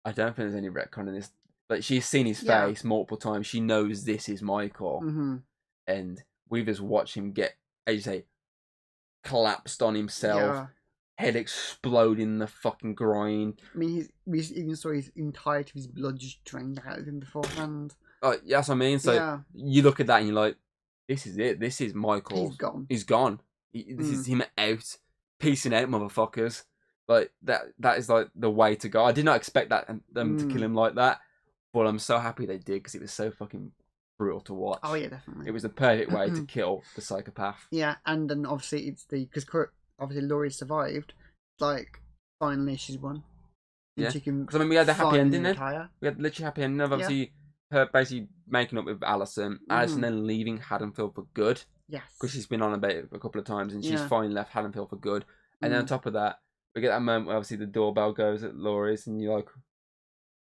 I don't think there's any retcon in this. Like, she's seen his face multiple times. She knows this is Michael. And we've just watched him get, as you say, collapsed on himself. Head exploding in the fucking grind. I mean, we even saw his entirety of his blood just drained out of him beforehand. That's what I mean. So you look at that and you're like, this is it. This is Michael. He's gone. He's gone. This is him out. Piecing out, motherfuckers. Like, that is like the way to go. I did not expect them to kill him like that. But I'm so happy they did, because it was so fucking brutal to watch. Oh, yeah, definitely. It was the perfect way to kill the psychopath. Yeah, and then obviously it's because obviously Laurie survived. Like, finally she's won. Yeah, because I mean, we had the happy ending there. We had literally happy ending of obviously her basically making up with Allison then leaving Haddonfield for good. Yes. Because she's been on about it a couple of times, and she's finally left Haddonfield for good. And then on top of that, we get that moment where obviously the doorbell goes at Laurie's, and you're like,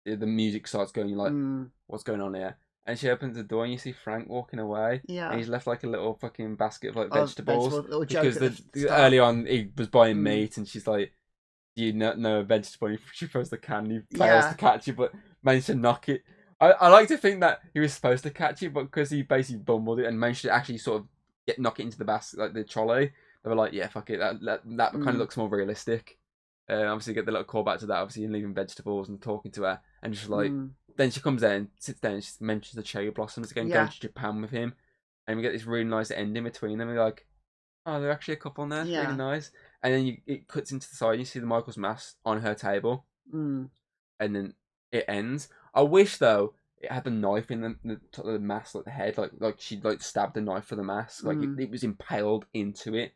the music starts going. You're like, what's going on here? And she opens the door, and you see Frank walking away. Yeah. And he's left like a little fucking basket of like vegetables. Because early on he was buying meat, and she's like, "Do you not know a vegetable?" And she throws the can, and he fails to catch it, but managed to knock it. I like to think that he was supposed to catch it, but because he basically bumbled it and managed to actually sort of knock it into the basket, like the trolley, they were like, "Yeah, fuck it, that kind of looks more realistic." Obviously, get the little call back to that. Obviously, and leaving vegetables and talking to her, and just like then she comes in, sits down, and she mentions the cherry blossoms again, going to Japan with him, and we get this really nice ending between them. We're like, oh, they're actually a couple now. It's really nice. And then it cuts into the side, and you see the Michael's mask on her table, and then it ends. I wish though it had the knife in the mask, like the head, like she like stabbed the knife for the mask, like it was impaled into it.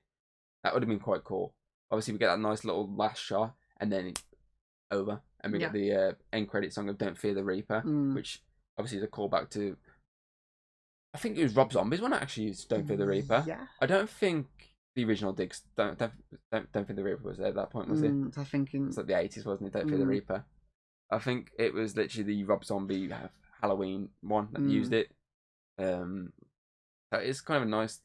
That would have been quite cool. Obviously, we get that nice little last shot, and then it's over, and we get the end credit song of "Don't Fear the Reaper," which obviously is a callback to. I think it was Rob Zombie's one that actually used "Don't Fear the Reaper." Yeah. I don't think the original Diggs don't Fear the Reaper was there at that point, was it? I think it's like the 80s, wasn't it? Don't Fear the Reaper. I think it was literally the Rob Zombie Halloween one that used it. That is kind of a nice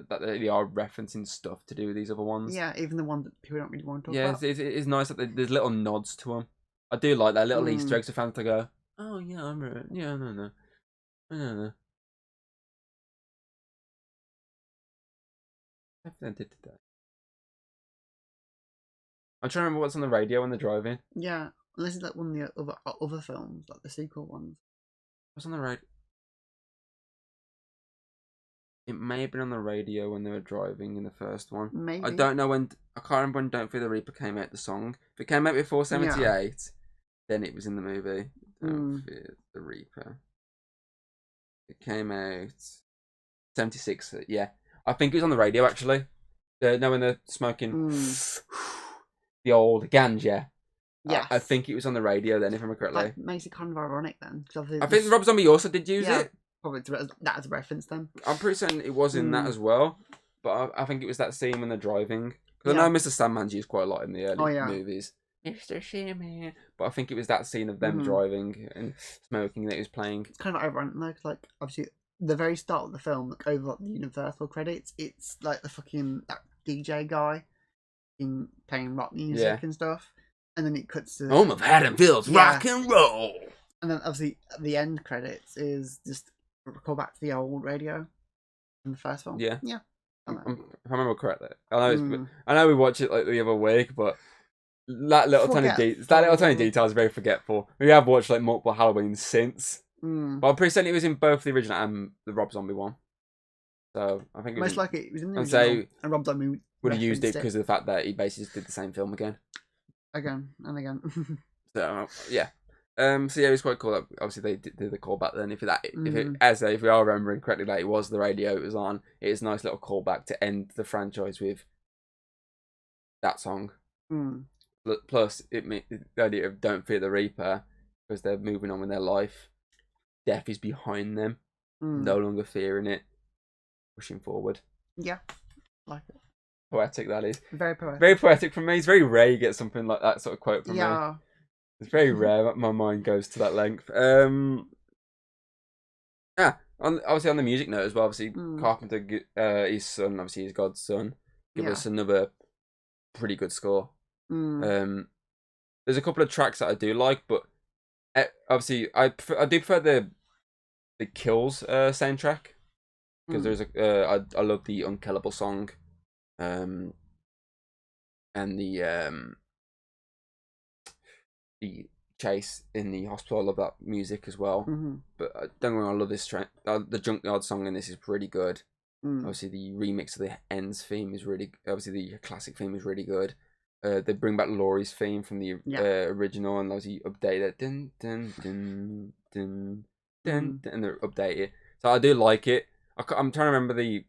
that they are referencing stuff to do with these other ones. Yeah, even the ones that people don't really want to talk about. Yeah, it's nice that there's little nods to them. I do like that little Easter eggs for fans to go, oh yeah, I remember it. Yeah, no. I did today. I'm trying to remember what's on the radio when they're driving. Yeah, unless it's like one of the other films, like the sequel ones. What's on the radio? It may have been on the radio when they were driving in the first one. Maybe. I don't know when. I can't remember when "Don't Fear the Reaper" came out. The song. If it came out before '78, then it was in the movie. Don't Fear the Reaper. It came out '76. Yeah, I think it was on the radio actually. No, when they're smoking the old ganja. Yeah, I think it was on the radio then, if I remember correctly. That makes it kind of ironic then. I think Rob Zombie also did use it. Probably that as a reference then. I'm pretty certain it was in that as well, but I think it was that scene when they're driving. Because I know Mr. Sandman's used quite a lot in the early movies. Mr. Sandman. But I think it was that scene of them driving and smoking that he was playing. It's kind of ironic though, because like obviously the very start of the film, like over like the Universal credits, it's like the fucking that DJ guy in playing rock music and stuff, and then it cuts to Home of Haddonfield's rock and roll. And then obviously the end credits is just a call back to the old radio in the first film. Yeah. Yeah. If I remember correctly. I know we watched it like the other week, but that little tiny detail is very forgetful. We have watched like multiple Halloweens since. But I'm pretty certain it was in both the original and the Rob Zombie one. So I think most likely it was in the original, and Rob Zombie would have used it because of the fact that he basically just did the same film again. Again and again. So yeah. So yeah, it was quite cool that obviously they did the callback then. If we are remembering correctly, that it was the radio it was on. It is a nice little callback to end the franchise with that song. Plus, the idea of "Don't Fear the Reaper" because they're moving on with their life. Death is behind them, no longer fearing it, pushing forward. Yeah, like it. Poetic that is. Very poetic. Very poetic from me. It's very rare you get something like that sort of quote from me. It's very rare that my mind goes to that length. Obviously on the music note as well, obviously Carpenter, his son, obviously his God's son, give us another pretty good score. There's a couple of tracks that I do like, but obviously I do prefer the Kills soundtrack because there's I love the Unkillable song, and the chase in the hospital. I love that music as well. But don't get me wrong, I love this track. The Junkyard song in this is pretty good. Obviously, the remix of the Ends theme is really. Obviously, the classic theme is really good. They bring back Laurie's theme from the original, and obviously update it. Dun dun dun dun dun, and they update it. So I do like it. I'm trying to remember the.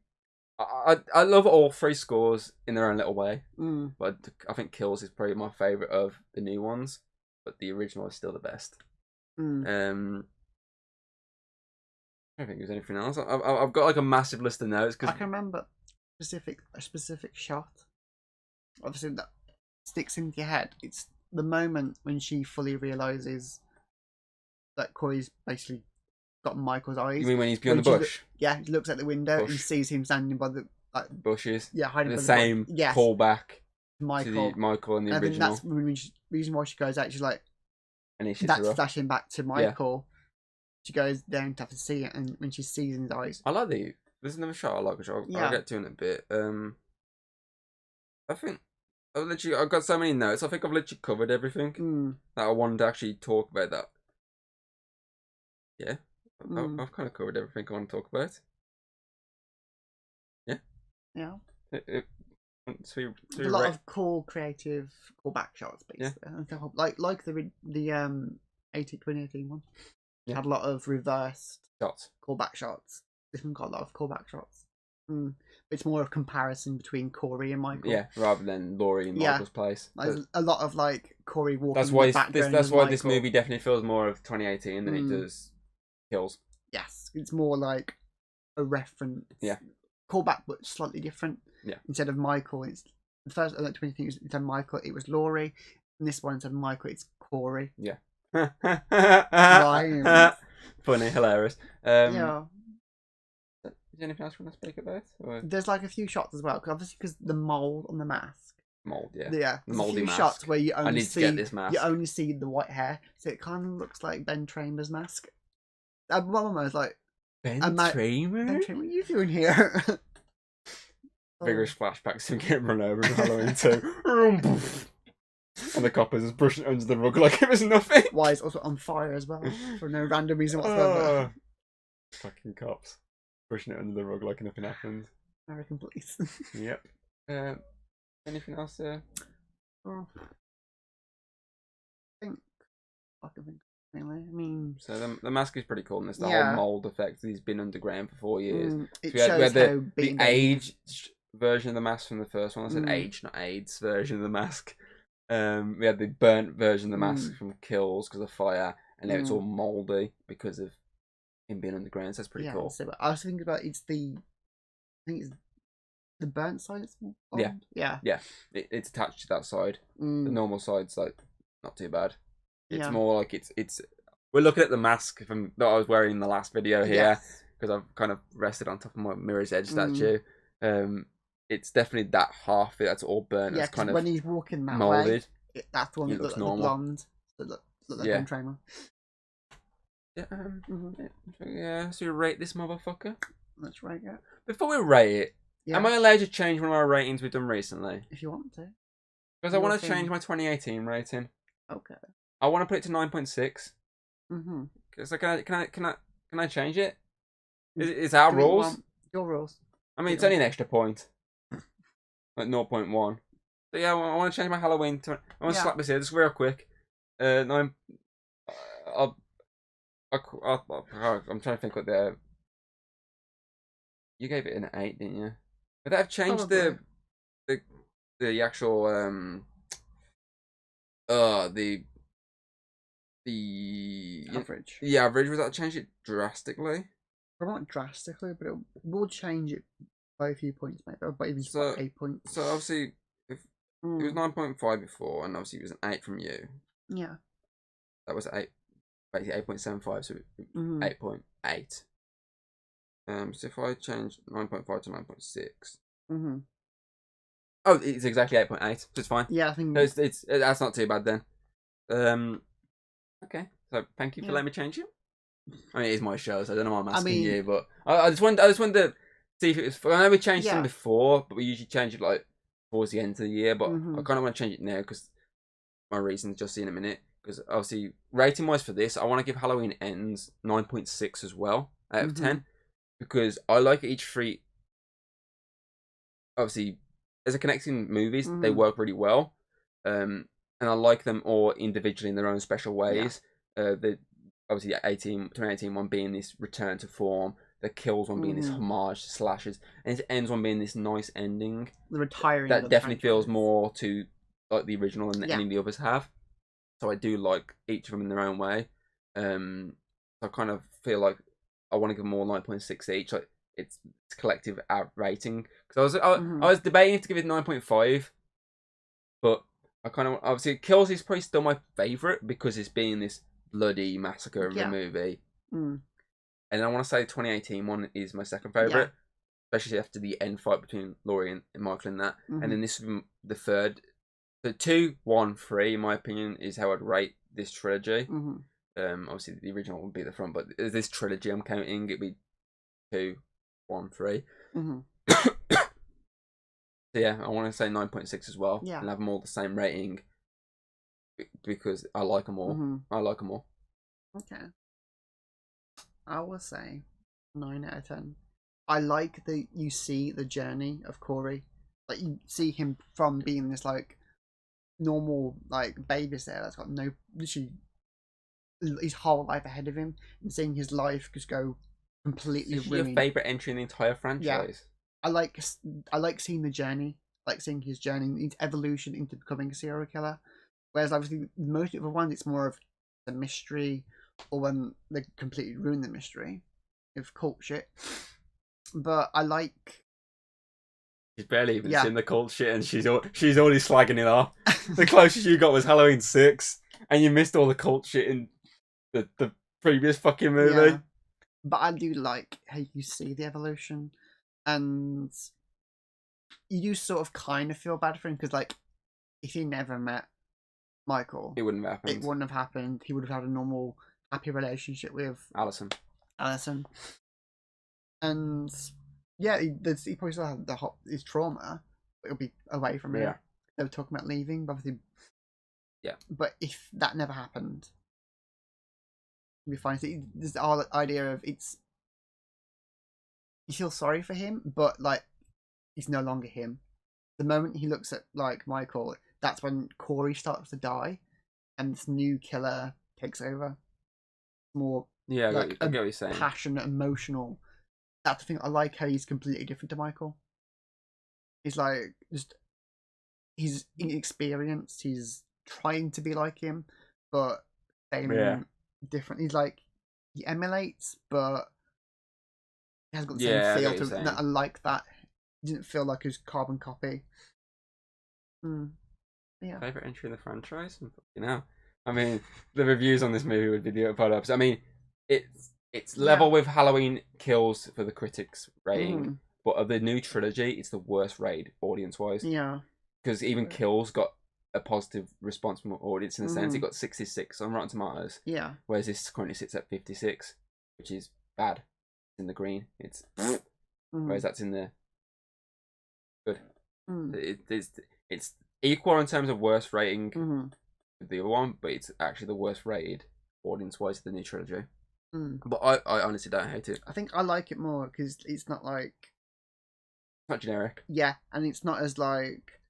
I love all three scores in their own little way, but I think Kills is probably my favourite of the new ones. But the original is still the best. I don't think there's anything else. I've got like a massive list of notes. I can remember a specific shot. Obviously, that sticks into your head. It's the moment when she fully realizes that Corey's basically got Michael's eyes. You mean when he's beyond the bush? Yeah, he looks out the window and sees him standing by the bushes. Yeah, hiding the by same the yes. callback Michael. to the Michael in the and original. I think that's the reason why she goes out. She's like, and that's flashing back to Michael. Yeah. She goes down to have to see it, and when she sees in his eyes, I like there's another shot I like, which I'll get to in a bit. I think I've got so many notes. I think I've literally covered everything that I wanted to actually talk about. That I've kind of covered everything I want to talk about. Yeah. So a lot of cool, creative, back shots, basically. Yeah. Like the 2018 one. Yeah. Had a lot of reversed shots, callback shots. This one got a lot of callback shots. It's more of comparison between Corey and Michael. Yeah, rather than Laurie in Michael's place. There's a lot of like Corey walking. That's why that's why this movie definitely feels more of 2018 than it does Kills. Yes, it's more like a reference. Yeah. Callback, but slightly different. Yeah. Instead of Michael, it's the first 20 things. Instead of Michael, it was Laurie. And this one, instead of Michael, it's Corey. Yeah. Rhymes. Funny, hilarious. Yeah. Is there anything else you want to speak about? Or? There's like a few shots as well, because the mold on the mask. Mold, yeah. Yeah. The moldy mask. Shots where you only to get this mask. You only see the white hair, so it kind of looks like Ben Tramer's mask. One was like, Ben Tramer? Ben Tramer, what are you doing here? Vigorous flashbacks to him getting run over in Halloween 2. And the coppers is brushing it under the rug like it was nothing. Why is also on fire as well for no random reason whatsoever. Fucking cops brushing it under the rug like nothing happened. American police. Yep. Anything else there? I think. Anyway, I mean, so the mask is pretty cool, and it's the whole mold effect. He's been underground for 4 years. It so we had shows the aged version of the mask from the first one. I said age, not AIDS version of the mask. We had the burnt version of the mask from Kills because of fire, and now it's all moldy because of him being underground. So that's pretty cool. So, I was thinking about it's the burnt side. It's yeah. It's attached to that side. The normal side's like not too bad. It's more like it's. We're looking at the mask that I was wearing in the last video here because I've kind of rested on top of my Mirror's Edge statue. It's definitely that half that's all burnt. Yeah, it's kind of when he's walking that molded. Way, that's the one that looks like normal. The blonde that look like Ben Tramer. Yeah. So we rate this motherfucker. Let's rate it. Before we rate it, am I allowed to change one of our ratings we've done recently? If you want to. Because I want to change my 2018 rating. Okay. I want to put it to 9.6. Mm-hmm. So can I change it? It's our rules. Your rules. I mean, it's only an extra point. Like 0.1. So yeah, I want to change my Halloween to. I want to slap this here just real quick. I'm trying to think what the. You gave it an 8, didn't you? But they've changed the actual the average. The average, was that change it drastically? Probably not drastically, but it will change it by a few points, maybe. Or by even 8 points. So obviously, if it was 9.5 before, and obviously it was an 8 from you. Yeah. That was 8, basically 8.75, so 8.8. So if I change 9.5 to 9.6. Oh, it's exactly 8.8, so it's fine. Yeah, I think it's that's not too bad then. Okay, so thank you for letting me change it. I mean, it is my show, so I don't know why I'm asking you, but I just wanted to see if it was. I know we changed them before, but we usually change it like towards the end of the year. But I kind of want to change it now because my reasons just see in a minute. Because obviously, rating wise for this, I want to give Halloween Ends 9.6 as well out of 10 because I like each three. Obviously, as a connecting movies, they work really well, and I like them all individually in their own special ways. Obviously, the 2018 one being this return to form, the Kills one being this homage to slashers, and its Ends one being this nice ending. The retiring that definitely feels more to like the original than any of the others have. So I do like each of them in their own way. I kind of feel like I want to give them all 9.6 each. Like it's collective rating because I was debating to give it 9.5, but I kind of obviously Kills is probably still my favorite because it's being this bloody massacre of a movie. Mm. And I want to say the 2018 one is my second favorite, especially after the end fight between Laurie and Michael and that. Mm-hmm. And then this would be the third. The 2, 1, 3, in my opinion, is how I'd rate this trilogy. Mm-hmm. Obviously the original would be the front, but this trilogy I'm counting, it'd be 2, 1, 3. Mm-hmm. So yeah, I want to say 9.6 as well, and have them all the same rating because I like them all. Mm-hmm. I like them all. Okay. I will say 9 out of 10. I like that you see the journey of Corey. Like, you see him from being this, like, normal, like, babysitter that's got no, literally, his whole life ahead of him, and seeing his life just go completely Is this your ruined. favourite entry in the entire franchise? I like seeing the journey, like seeing his journey, his evolution into becoming a serial killer. Whereas obviously most of the ones, it's more of the mystery, or when they completely ruin the mystery with cult shit. But I like. She's barely even seen the cult shit, and she's already slagging it off. The closest you got was Halloween 6, and you missed all the cult shit in the previous fucking movie. Yeah. But I do like how you see the evolution, and you do sort of kind of feel bad for him because, like, if he never met Michael, it wouldn't have happened. It wouldn't have happened. He would have had a normal, happy relationship with Allison. And yeah, he probably still had his trauma, but it'll be away from him. Yeah. They were talking about leaving, but obviously. Yeah. But if that never happened, you'd be fine. So there's the whole idea of you feel sorry for him, but like he's no longer him. The moment he looks at like Michael, that's when Corey starts to die, and this new killer takes over. More I get what you're saying. Passionate, emotional. That's the thing. I like how he's completely different to Michael. He's like he's inexperienced. He's trying to be like him, but failing different. He's like he emulates, but he hasn't got the same feel to it. I like that. He didn't feel like his carbon copy. Yeah. Favorite entry in the franchise? You know, I mean, the reviews on this movie would be the photo ups. I mean, it's level with Halloween Kills for the critics rating, but of the new trilogy, it's the worst rated audience wise. Yeah, because even Kills got a positive response from the audience in a sense. It got 66 on Rotten Tomatoes. Yeah, whereas this currently sits at 56, which is bad. It's in the green. It's whereas that's in the good. It's equal in terms of worst rating with the other one, but it's actually the worst rated audience-wise of the new trilogy. But I honestly don't hate it. I think I like it more because it's not like it's not generic. Yeah, and it's not as like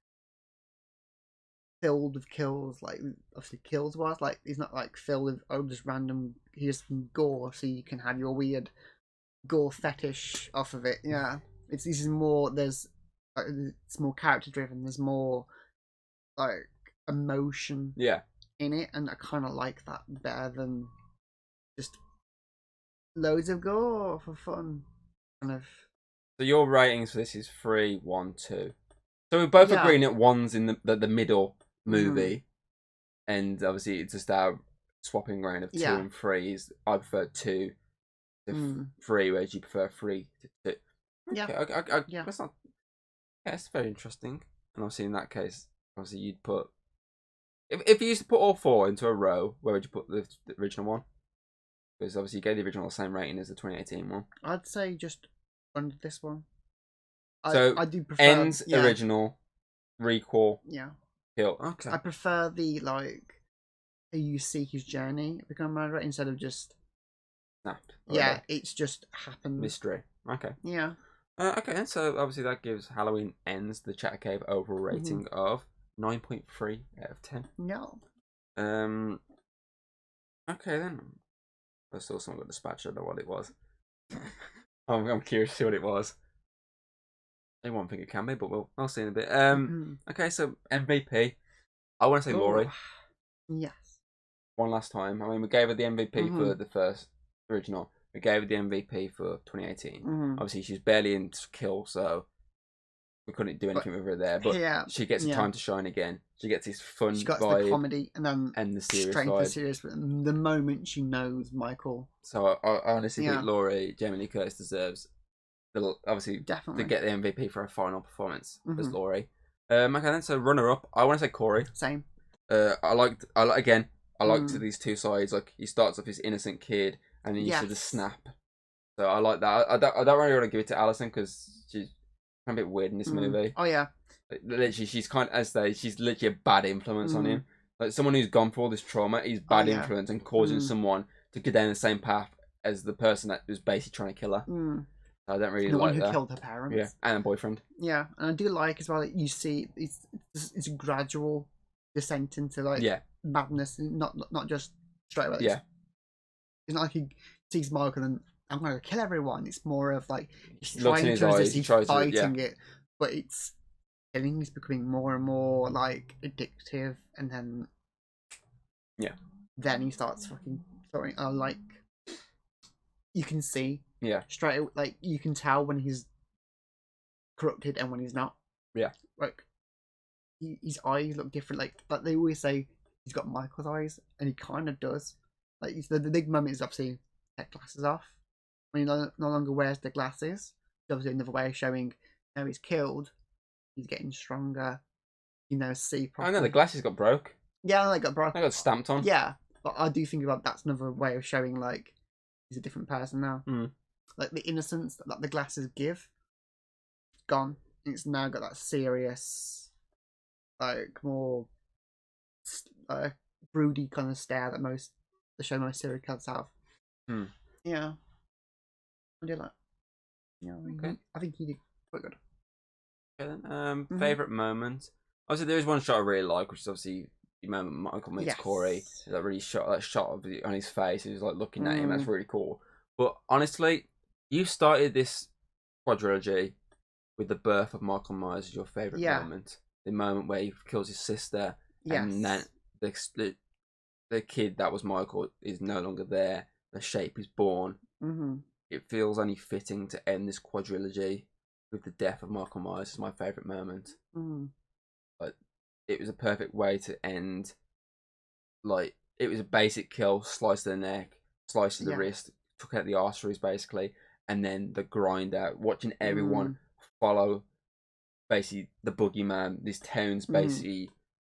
filled with kills like obviously Kills was. Like it's not like filled with just random here's some gore so you can have your weird gore fetish off of it. Yeah, this is more. It's more character driven. There's more like emotion. In it, and I kind of like that better than just loads of gore for fun, kind of. So your ratings for this is 3, 1, 2. So we're both agreeing that 1's in the middle movie, and obviously it's just our swapping around of 2 and 3. I prefer 2 to 3, whereas you prefer 3 to 2. Okay, that's not. Yeah, it's very interesting. And obviously in that case, obviously you'd put. If you used to put all 4 into a row, where would you put the original one? Because obviously you gave the original the same rating as the 2018 one. I'd say just under this one. I do prefer Ends original, requel, kill. Okay. I prefer the you see his journey become murderer instead of just snapped. It's just happened. Mystery. Okay. Yeah. Okay, so obviously that gives Halloween Ends the Chatter Cave overall rating of 9.3 out of 10. No. Okay then. I saw someone got dispatched. I don't know what it was. I'm curious to see what it was. I won't think it can be, but I'll see in a bit. Okay, so MVP. I want to say Laurie. Yes. One last time. I mean, we gave her the MVP for the first original. We gave her the MVP for 2018. Obviously, she's barely in Kill, so we couldn't do anything with her there. But she gets a time to shine again. She gets this fun She got vibe the comedy and the serious straight vibe. into serious. The moment she knows Michael. So I honestly think Laurie, Jamie Lee Curtis deserves, obviously, definitely to get the MVP for her final performance as Laurie. Okay, then, so runner up, I want to say Corey. Same. I liked these two sides. Like, he starts off this innocent kid, and then you see the snap. So I like that. I don't really want to give it to Alison because she's kind of a bit weird in this movie. Oh yeah. Like, literally, she's kind of, she's literally a bad influence on him. Like, someone who's gone through all this trauma, he's bad influence and causing someone to go down the same path as the person that was basically trying to kill her. I don't really like that. The one who killed her parents. Yeah, and a boyfriend. Yeah, and I do like as well that you see it's a gradual descent into like madness, not just straight away. Yeah. It's not like he sees Michael and I'm going to kill everyone. It's more of like he's looks in his eyes, he's fighting it, but it's killing is becoming more and more like addictive, and then he starts fucking throwing. Like you can see. Yeah. Straight, like you can tell when he's corrupted and when he's not. Yeah. Like his eyes look different. Like they always say he's got Michael's eyes, and he kind of does. Like the big moment is obviously take glasses off when he no longer wears the glasses. It's obviously another way of showing now he's killed. He's getting stronger. You know, see properly. I know the glasses got broke. Yeah, they got broke. They got stamped on. Yeah, but I do think about that's another way of showing like he's a different person now. Like the innocence that the glasses give, gone. It's now got that serious, like more, broody kind of stare that most serial killers have. Yeah, I do like. Yeah, I think he did quite good. Okay, then. Favorite moment. Obviously, there is one shot I really like, which is obviously the moment Michael meets Corey. That really shot on his face. He was like looking at him. That's really cool. But honestly, you started this quadrilogy with the birth of Michael Myers as your favourite moment. The moment where he kills his sister, and then the kid that was Michael is no longer there. The shape is born. It feels only fitting to end this quadrilogy with the death of Michael Myers as my favourite moment. Like, it was a perfect way to end. Like, it was a basic kill, slice to the neck, slice to the wrist, took out the arteries basically, and then the grind out, watching everyone follow basically the boogeyman, this town's basically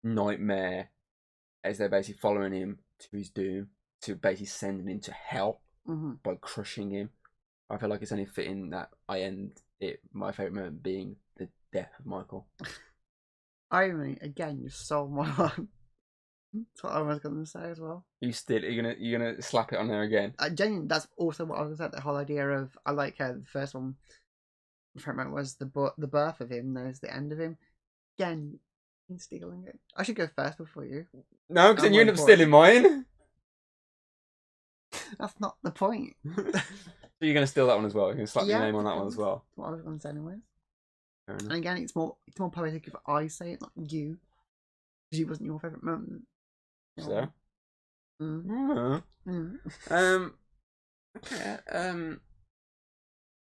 nightmare, as they're basically following him to his doom, to basically send him into hell by crushing him. I feel like it's only fitting that I end it, my favourite moment being the death of Michael. I mean, again, you stole my one. That's what I was going to say as well. You're gonna slap it on there again. Genuinely, that's also what I was at. The whole idea of I like how the first one, if I remember, was the birth of him. There's the end of him. Again, you're stealing it. I should go first before you. No, because then you end up stealing mine. That's not the point. So you're gonna steal that one as well. You're gonna slap your name on that one as well. That's what I was going to say anyways. Fair enough. And again, it's more poetic if I say it, not you, because it wasn't your favourite moment. So. Okay.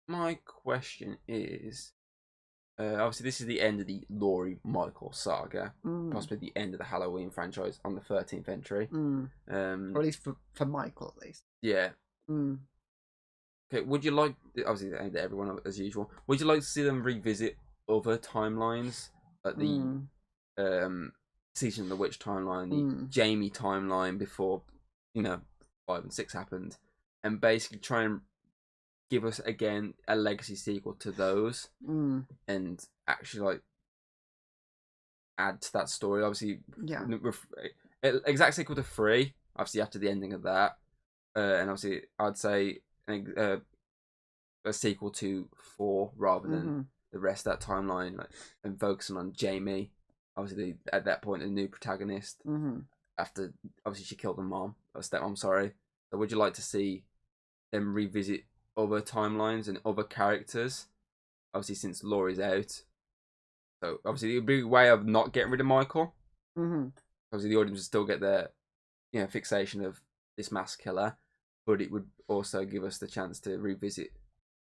My question is, obviously this is the end of the Laurie Michael saga, possibly the end of the Halloween franchise on the 13th entry. Or at least for Michael, at least. Yeah. Okay. Would you like, obviously the end of everyone as usual, would you like to see them revisit other timelines, like the Season of the Witch timeline, the Jamie timeline before 5 and 6 happened, and basically try and give us again a legacy sequel to those, and actually like add to that story? Obviously, exact sequel to 3, obviously after the ending of that, and obviously I'd say a sequel to 4 rather than the rest of that timeline, like, and focusing on Jamie. Obviously, at that point, a new protagonist. After, obviously, she killed her mom, or stepmom, sorry. So would you like to see them revisit other timelines and other characters? Obviously, since Laurie's out. So, obviously, it would be a way of not getting rid of Michael. Obviously, the audience would still get their fixation of this mass killer, but it would also give us the chance to revisit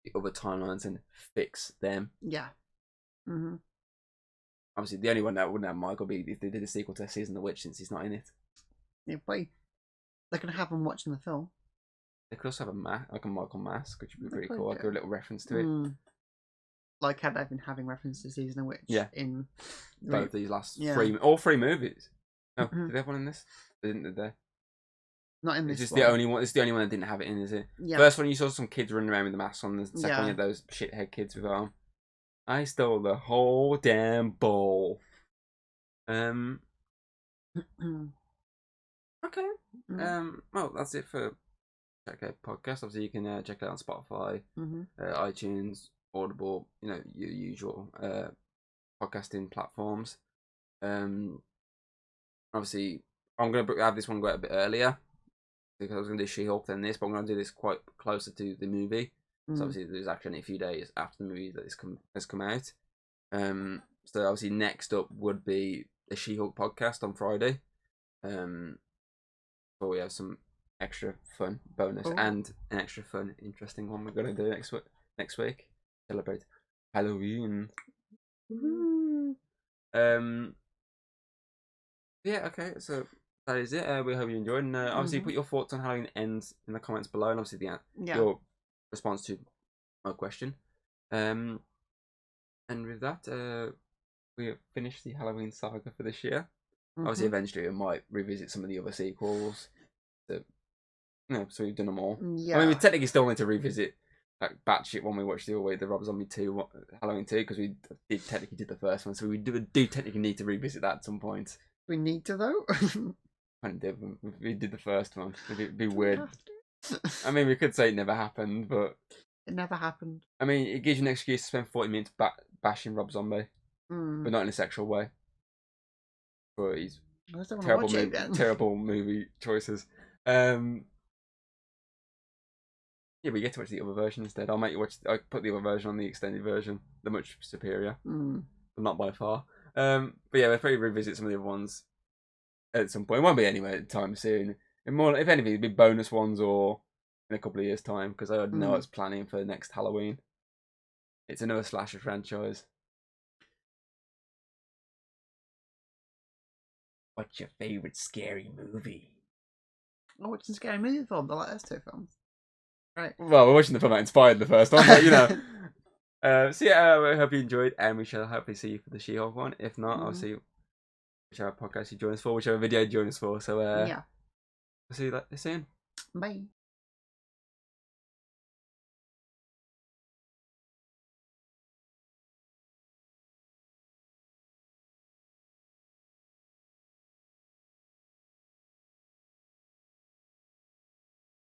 the other timelines and fix them. Yeah. Mm-hmm. Obviously, the only one that wouldn't have Michael be if they did a sequel to Season of the Witch, since he's not in it. Yeah, but they can have him watching the film. They could also have a Michael mask, which would be pretty could cool. do. Like a little reference to it. Like how they've been having reference to Season of the Witch in both these last all 3 movies. Oh, did they have one in this? They didn't, did they? Not in this. It's just one. the only one. It's the only one that didn't have it in, is it? Yeah. First one, you saw some kids running around with the masks on. The second Yeah. one, you had those shithead kids with arm. I stole the whole damn bowl. Okay. Well, that's it for Check Out Podcast. Obviously, you can check it out on Spotify, iTunes, Audible. You know, your usual podcasting platforms. Obviously, I'm gonna have this one go out a bit earlier because I was gonna do She-Hulk then this, but I'm gonna do this quite closer to the movie. So obviously, there's actually a few days after the movie that has come out. So obviously, next up would be the She-Hulk podcast on Friday. Where we have some extra fun bonus and an extra fun, interesting one we're gonna do next week. Celebrate Halloween. Yeah, okay, so that is it. We hope you enjoyed, and obviously put your thoughts on Halloween Ends in the comments below, and obviously your response to my question. And with that, we have finished the Halloween saga for this year. Obviously, eventually we might revisit some of the other sequels. So we've done them all. Yeah. I mean, we technically still need to revisit like batshit one we watched the other way, the Rob Zombie 2, Halloween 2, because we technically did the first one, so we do technically need to revisit that at some point. We need to, though? We did the first one. It'd be weird. I mean, we could say it never happened, but... It never happened. I mean, it gives you an excuse to spend 40 minutes bashing Rob Zombie, but not in a sexual way. But he's terrible movie choices. Yeah, we get to watch the other version instead. I'll make you watch. I put the other version on the extended version. They're much superior, but not by far. But yeah, we'll probably revisit some of the other ones at some point. It won't be anywhere time soon. And more, if anything, it'll be bonus ones or in a couple of years' time, because I already know it's planning for next Halloween. It's another slasher franchise. What's your favourite scary movie? I watched a scary movie film. I like those two films. Right. Well, we're watching the film that inspired the first one, but you know. So yeah, I hope you enjoyed, and we shall hopefully see you for the She-Hulk one. If not, I'll see you whichever podcast you join us for, whichever video you join us for. So yeah, we'll see you soon. Bye.